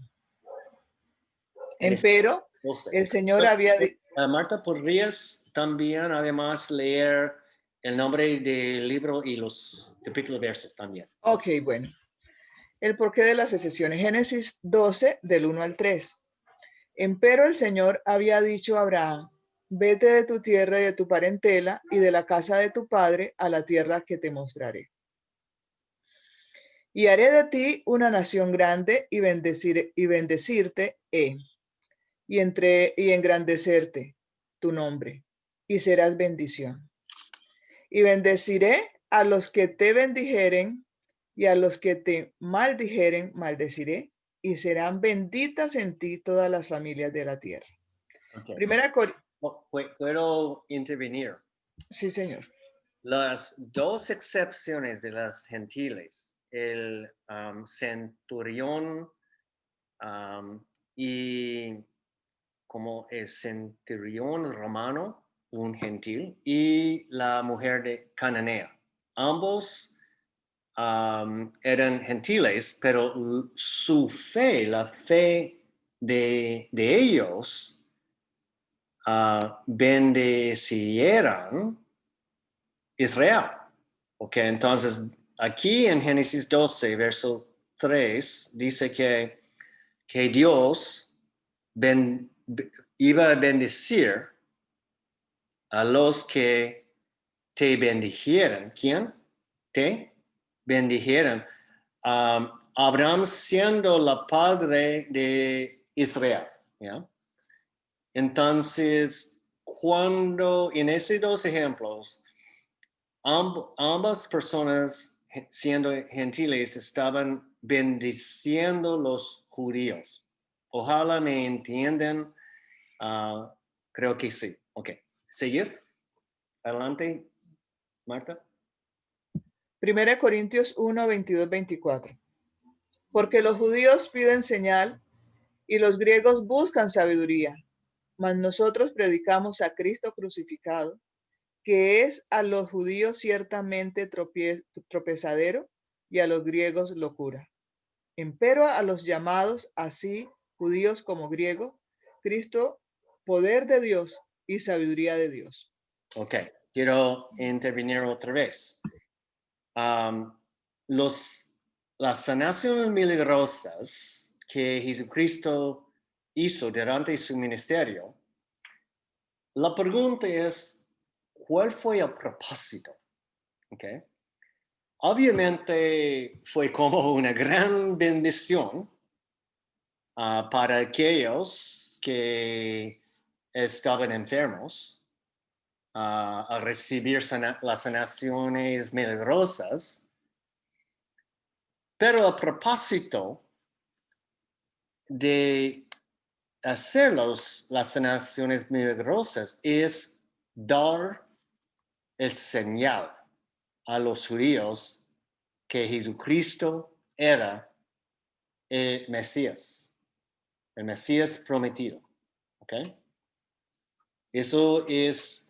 [SPEAKER 2] Empero, el Señor había dicho.
[SPEAKER 1] Marta, ¿podrías también además leer el nombre del libro y los capítulos versos también?
[SPEAKER 2] Ok, bueno. El porqué de las excepciones. Génesis 12, del 1 al 3. Empero el Señor había dicho a Abraham, vete de tu tierra y de tu parentela y de la casa de tu padre a la tierra que te mostraré. Y haré de ti una nación grande y bendecirte y engrandecerte tu nombre, y serás bendición. Y bendeciré a los que te bendijeren, y a los que te maldijeren, maldeciré, y serán benditas en ti todas las familias de la tierra.
[SPEAKER 1] Okay. ¿Puedo intervenir?
[SPEAKER 2] Sí, señor.
[SPEAKER 1] Las dos excepciones de las gentiles, el centurión y como el centurión romano, un gentil, y la mujer de Cananea. Ambos eran gentiles, pero su fe, la fe de ellos, bendecieron Israel. Ok, entonces aquí en Génesis 12, verso 3, dice que Dios iba a bendecir a los que te bendijeran. ¿Quién? Te bendijeran. Abraham siendo la padre de Israel. ¿Ya? Entonces, cuando en esos dos ejemplos, ambas personas siendo gentiles estaban bendiciendo los judíos. Ojalá me entiendan. Creo que sí. Ok. ¿Seguir? Adelante, Marta.
[SPEAKER 2] 1 Corintios 1, 22, 24. Porque los judíos piden señal y los griegos buscan sabiduría, mas nosotros predicamos a Cristo crucificado, que es a los judíos ciertamente tropezadero y a los griegos locura. Empero a los llamados, así judíos como griegos, Cristo, poder de Dios y sabiduría de Dios.
[SPEAKER 1] Ok, quiero intervenir otra vez. Las sanaciones milagrosas que Jesucristo hizo durante su ministerio, la pregunta es, ¿cuál fue el propósito? Okay. Obviamente fue como una gran bendición para aquellos que estaban enfermos a recibir las sanaciones milagrosas, pero el propósito de hacer las sanaciones milagrosas es dar el señal a los judíos que Jesucristo era el Mesías prometido. ¿Ok? Eso es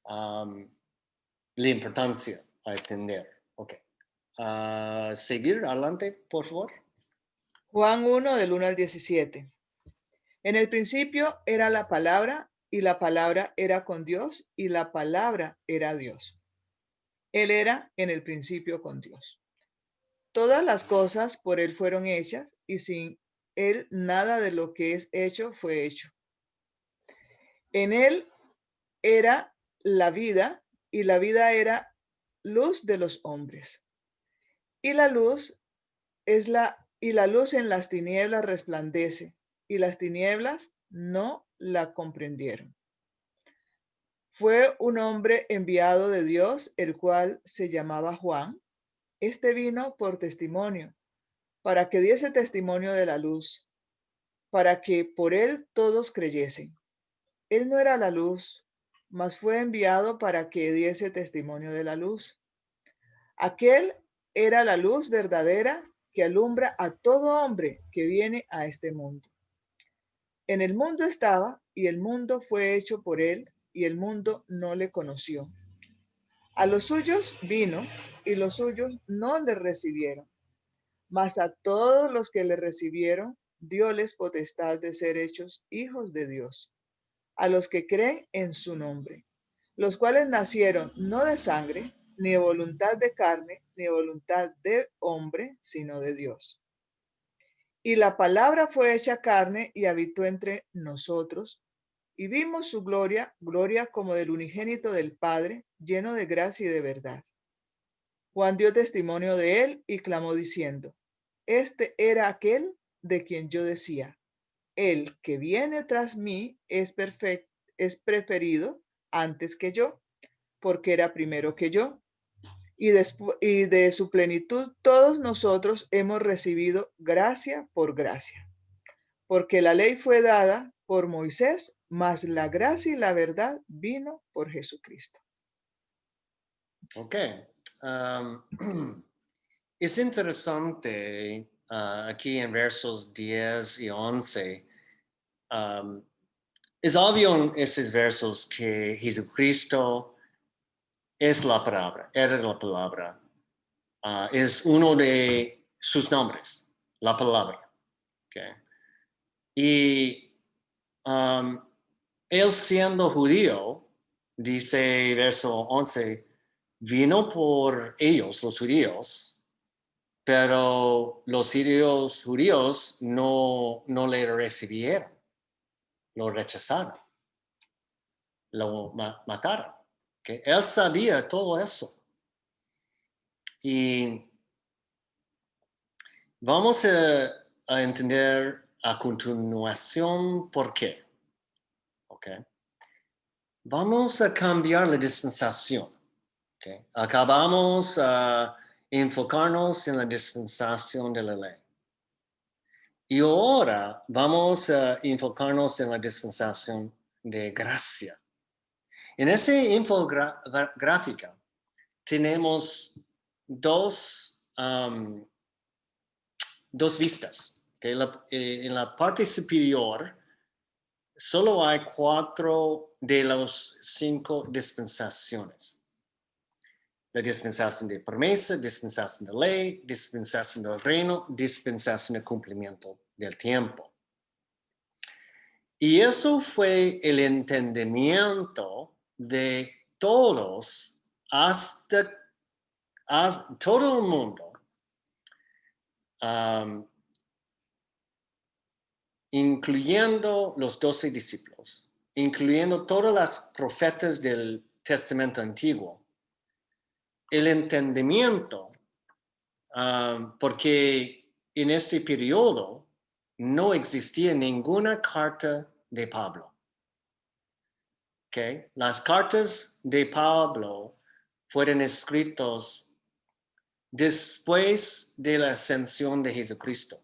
[SPEAKER 1] la importancia a entender. Ok. Seguir adelante, por favor.
[SPEAKER 2] Juan 1, del 1 al 17. En el principio era la palabra, y la palabra era con Dios, y la palabra era Dios. Él era en el principio con Dios. Todas las cosas por Él fueron hechas, y sin Él nada de lo que es hecho fue hecho. En Él era la vida, y la vida era luz de los hombres. Y la luz y la luz en las tinieblas resplandece, y las tinieblas no la comprendieron. Fue un hombre enviado de Dios, el cual se llamaba Juan. Este vino por testimonio, para que diese testimonio de la luz, para que por él todos creyesen. Él no era la luz, mas fue enviado para que diese testimonio de la luz. Aquel era la luz verdadera que alumbra a todo hombre que viene a este mundo. En el mundo estaba, y el mundo fue hecho por él, y el mundo no le conoció. A los suyos vino, y los suyos no le recibieron. Mas a todos los que le recibieron, dióles potestad de ser hechos hijos de Dios, a los que creen en su nombre, los cuales nacieron no de sangre, ni de voluntad de carne, ni de voluntad de hombre, sino de Dios. Y la palabra fue hecha carne y habitó entre nosotros, y vimos su gloria, gloria como del unigénito del Padre, lleno de gracia y de verdad. Juan dio testimonio de él y clamó diciendo: Este era aquel de quien yo decía, el que viene tras mí es preferido antes que yo, porque era primero que yo. Y de su plenitud todos nosotros hemos recibido gracia por gracia. Porque la ley fue dada por Moisés, mas la gracia y la verdad vino por Jesucristo.
[SPEAKER 1] Ok. Um, es interesante aquí en versos 10 y 11. Es obvio en esos versos que Jesucristo es la palabra, era la palabra. Es uno de sus nombres, la palabra. Okay. Y él siendo judío, dice verso 11, vino por ellos, los judíos, pero los judíos no le recibieron, lo rechazaron, lo mataron. Okay. Él sabía todo eso. Y vamos a entender a continuación por qué. Okay. Vamos a cambiar la dispensación. Okay. Acabamos a enfocarnos en la dispensación de la ley. Y ahora vamos a enfocarnos en la dispensación de gracia. En esa infográfica tenemos dos vistas. Okay. En la parte superior solo hay 4 de las 5 dispensaciones. La dispensación de promesa, dispensación de ley, dispensación del reino, dispensación de cumplimiento del tiempo. Y eso fue el entendimiento de todos hasta todo el mundo, incluyendo los 12 discípulos, incluyendo todas las profetas del Testamento Antiguo. El entendimiento, porque en este periodo no existía ninguna carta de Pablo. Okay. Las cartas de Pablo fueron escritas después de la ascensión de Jesucristo.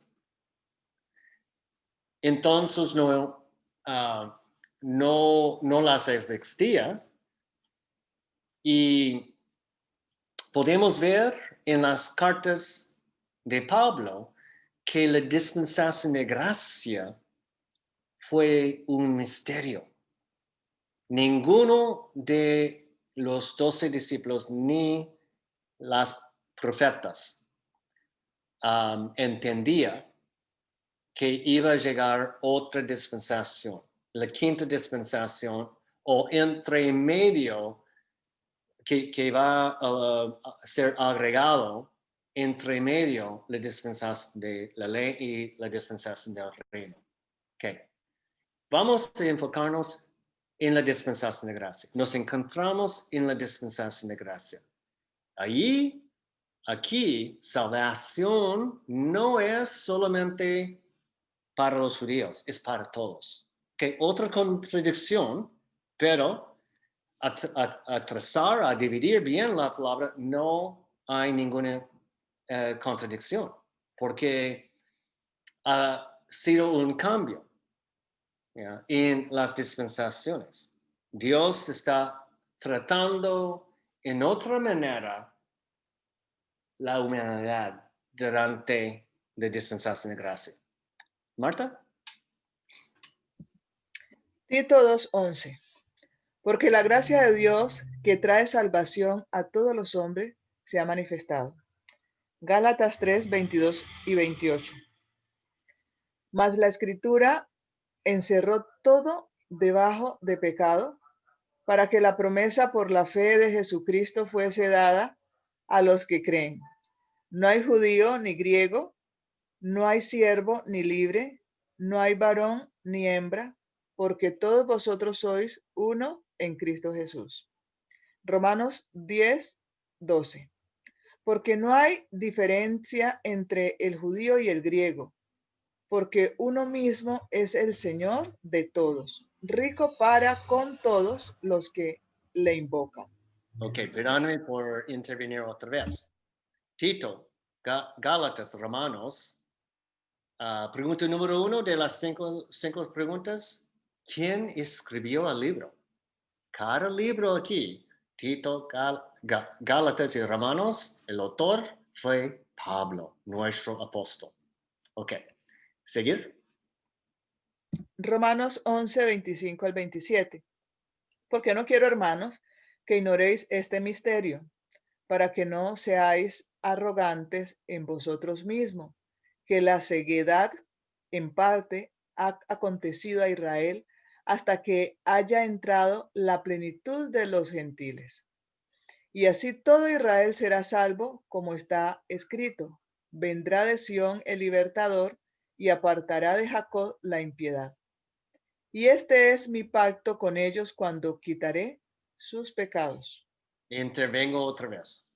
[SPEAKER 1] Entonces no las existía, y podemos ver en las cartas de Pablo que la dispensación de gracia fue un misterio. Ninguno de los 12 discípulos ni las profetas entendía que iba a llegar otra dispensación, la quinta dispensación, o entre medio que va a ser agregado entre medio la dispensación de la ley y la dispensación del reino. Okay. Vamos a enfocarnos en la dispensación de gracia. Nos encontramos en la dispensación de gracia. Aquí, salvación no es solamente para los judíos, es para todos. Okay. Otra contradicción, pero a trazar, a dividir bien la palabra, no hay ninguna contradicción, porque ha sido un cambio en las dispensaciones. Dios está tratando en otra manera la humanidad durante la dispensación de gracia. Marta.
[SPEAKER 2] Tito 2:11. Porque la gracia de Dios que trae salvación a todos los hombres se ha manifestado. Gálatas 3:22 y 28. Mas la Escritura encerró todo debajo de pecado, para que la promesa por la fe de Jesucristo fuese dada a los que creen. No hay judío ni griego, no hay siervo ni libre, no hay varón ni hembra, porque todos vosotros sois uno en Cristo Jesús. Romanos 10:12. Porque no hay diferencia entre el judío y el griego, porque uno mismo es el Señor de todos, rico para con todos los que le invocan.
[SPEAKER 1] Ok, perdóname por intervenir otra vez. Tito, Gálatas, Romanos. Pregunta número 1 de las cinco preguntas. ¿Quién escribió el libro? Cada libro aquí, Tito, Gálatas y Romanos, el autor fue Pablo, nuestro apóstol. Ok, ¿seguir?
[SPEAKER 2] Romanos 11:25 al 27. Porque no quiero, hermanos, que ignoréis este misterio, para que no seáis arrogantes en vosotros mismos, que la ceguedad en parte ha acontecido a Israel hasta que haya entrado la plenitud de los gentiles. Y así todo Israel será salvo, como está escrito. Vendrá de Sión el libertador y apartará de Jacob la impiedad. Y este es mi pacto con ellos cuando quitaré sus pecados.
[SPEAKER 1] Intervengo otra vez.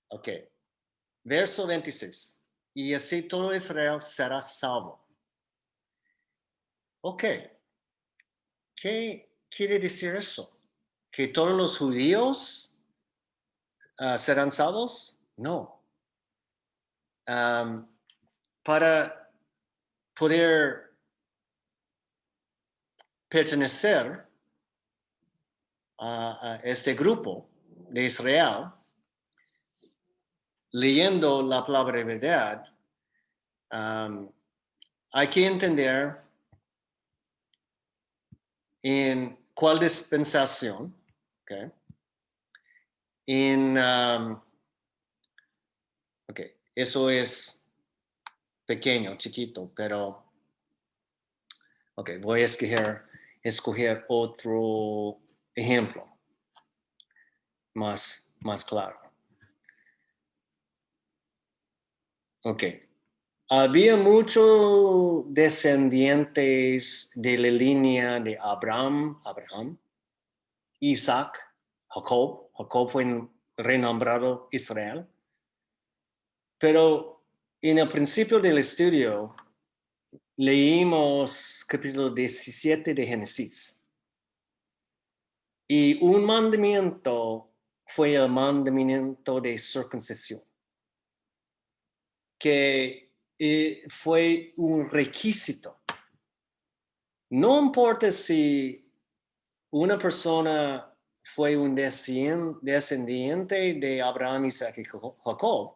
[SPEAKER 1] Ok, verso 26. Y así todo Israel será salvo. Ok, ¿qué quiere decir eso? ¿Que todos los judíos serán salvos? No. Para poder pertenecer a este grupo de Israel, leyendo la palabra de verdad, hay que entender en cuál dispensación, okay, eso es pequeño, chiquito, pero voy a escoger otro ejemplo más claro. Ok. Había muchos descendientes de la línea de Abraham, Isaac, Jacob. Jacob fue renombrado Israel. Pero en el principio del estudio leímos capítulo 17 de Génesis. Y un mandamiento fue el mandamiento de circuncisión, que fue un requisito. No importa si una persona fue un descendiente de Abraham, Isaac y Jacob,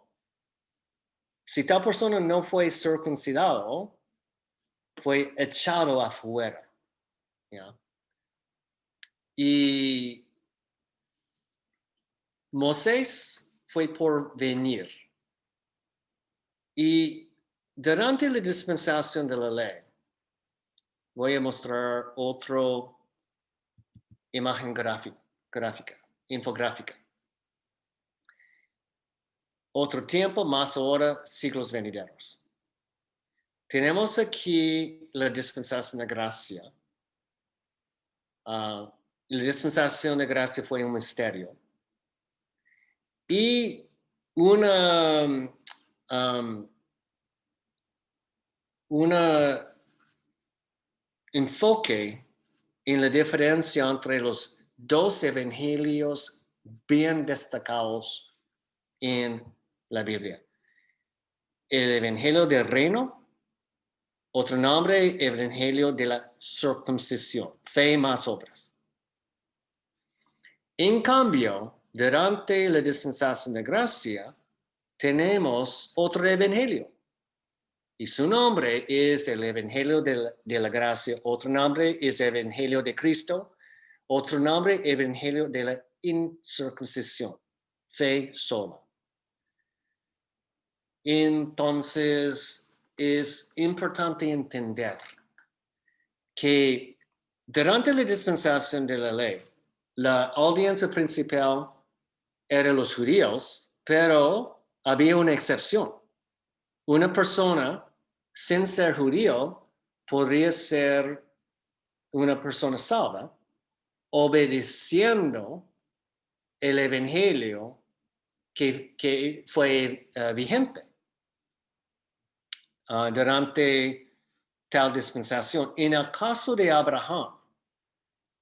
[SPEAKER 1] si tal persona no fue circuncidado, fue echado afuera. ¿Ya? Y Moisés fue por venir. Y durante la dispensación de la ley, voy a mostrar otra imagen gráfica. infográfica. Otro tiempo, más ahora, siglos venideros. Tenemos aquí la dispensación de gracia. La dispensación de gracia fue un misterio. Y una enfoque en la diferencia entre los dos evangelios bien destacados en la Biblia. El evangelio del reino, otro nombre, evangelio de la circuncisión, fe más obras. En cambio, durante la dispensación de gracia, tenemos otro evangelio. Y su nombre es el Evangelio de la Gracia. Otro nombre es Evangelio de Cristo. Otro nombre, Evangelio de la Incircuncisión. Fe sola. Entonces, es importante entender que durante la dispensación de la ley, la audiencia principal era los judíos, pero había una excepción. Una persona sin ser judío podría ser una persona salva obedeciendo el evangelio que fue vigente durante tal dispensación. En el caso de Abraham,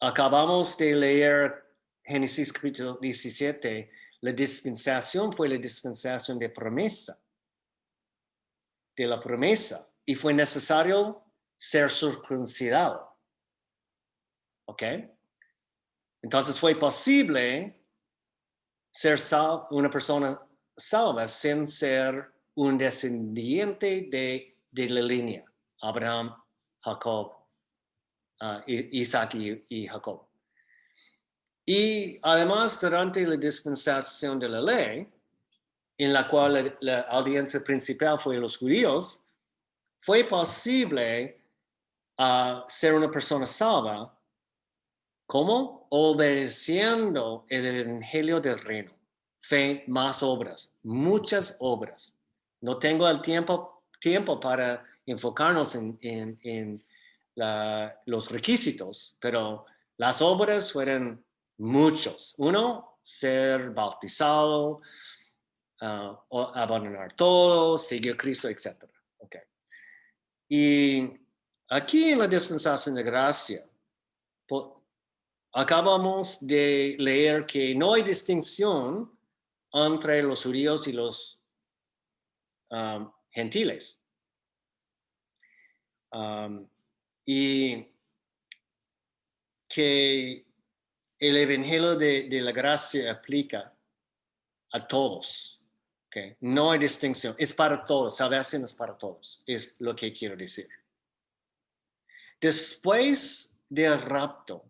[SPEAKER 1] acabamos de leer Génesis capítulo 17, la dispensación fue la dispensación de promesa. De la promesa, y fue necesario ser circuncidado. ¿Ok? Entonces fue posible ser una persona salva sin ser un descendiente de la línea. Abraham, Jacob, Isaac y Jacob. Y además, durante la dispensación de la ley, en la cual la audiencia principal fue los judíos, fue posible ser una persona salva. ¿Cómo? Obedeciendo el evangelio del reino. Fe más obras, muchas obras. No tengo el tiempo para enfocarnos en los requisitos, pero las obras fueron muchos. Uno, ser bautizado, abandonar todo, seguir a Cristo, etc. Okay. Y aquí en la dispensación de gracia, acabamos de leer que no hay distinción entre los judíos y los gentiles. Y que el evangelio de la gracia aplica a todos. Okay. No hay distinción, es para todos, salvación es para todos, es lo que quiero decir. Después del rapto,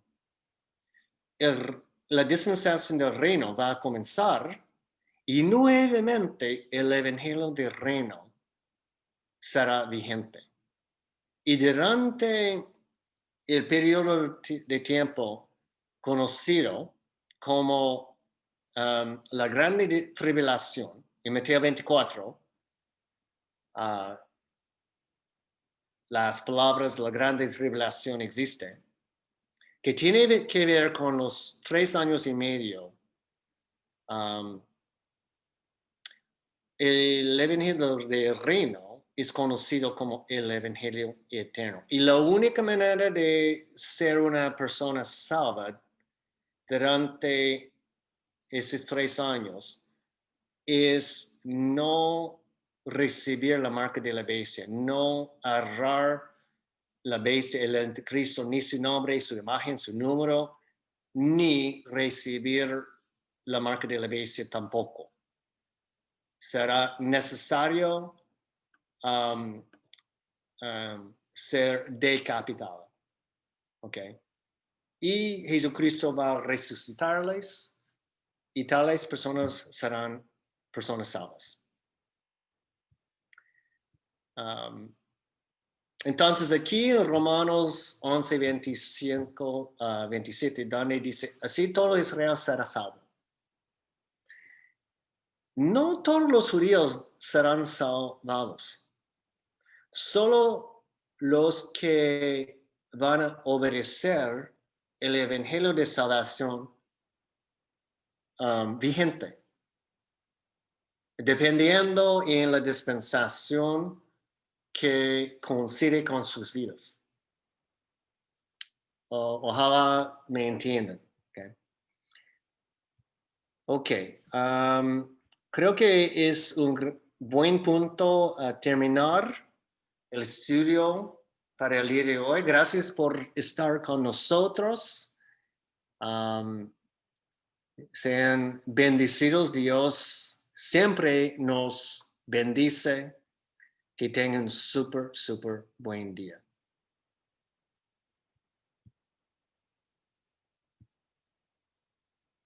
[SPEAKER 1] la dispensación del reino va a comenzar y nuevamente el evangelio del reino será vigente. Y durante el periodo de tiempo conocido como la grande tribulación, en Mateo 24, las palabras de la grande tribulación existen, que tiene que ver con los 3 años y medio. El evangelio del reino es conocido como el evangelio eterno. Y la única manera de ser una persona salva durante esos 3 años es no recibir la marca de la bestia, no agarrar la bestia, el anticristo, ni su nombre, su imagen, su número, ni recibir la marca de la bestia tampoco. Será necesario ser decapitado. ¿Ok? Y Jesucristo va a resucitarles y tales personas serán personas salvas. Entonces aquí en Romanos 11, 25, 27, donde dice, así todo Israel será salvo. no todos los judíos serán salvados. Solo los que van a obedecer el evangelio de salvación vigente, dependiendo en la dispensación que coincide con sus vidas. Ojalá me entiendan. Ok. Creo que es un buen punto a terminar el estudio para el día de hoy. Gracias por estar con nosotros. Sean bendecidos. Dios siempre nos bendice. Que tengan un súper buen día.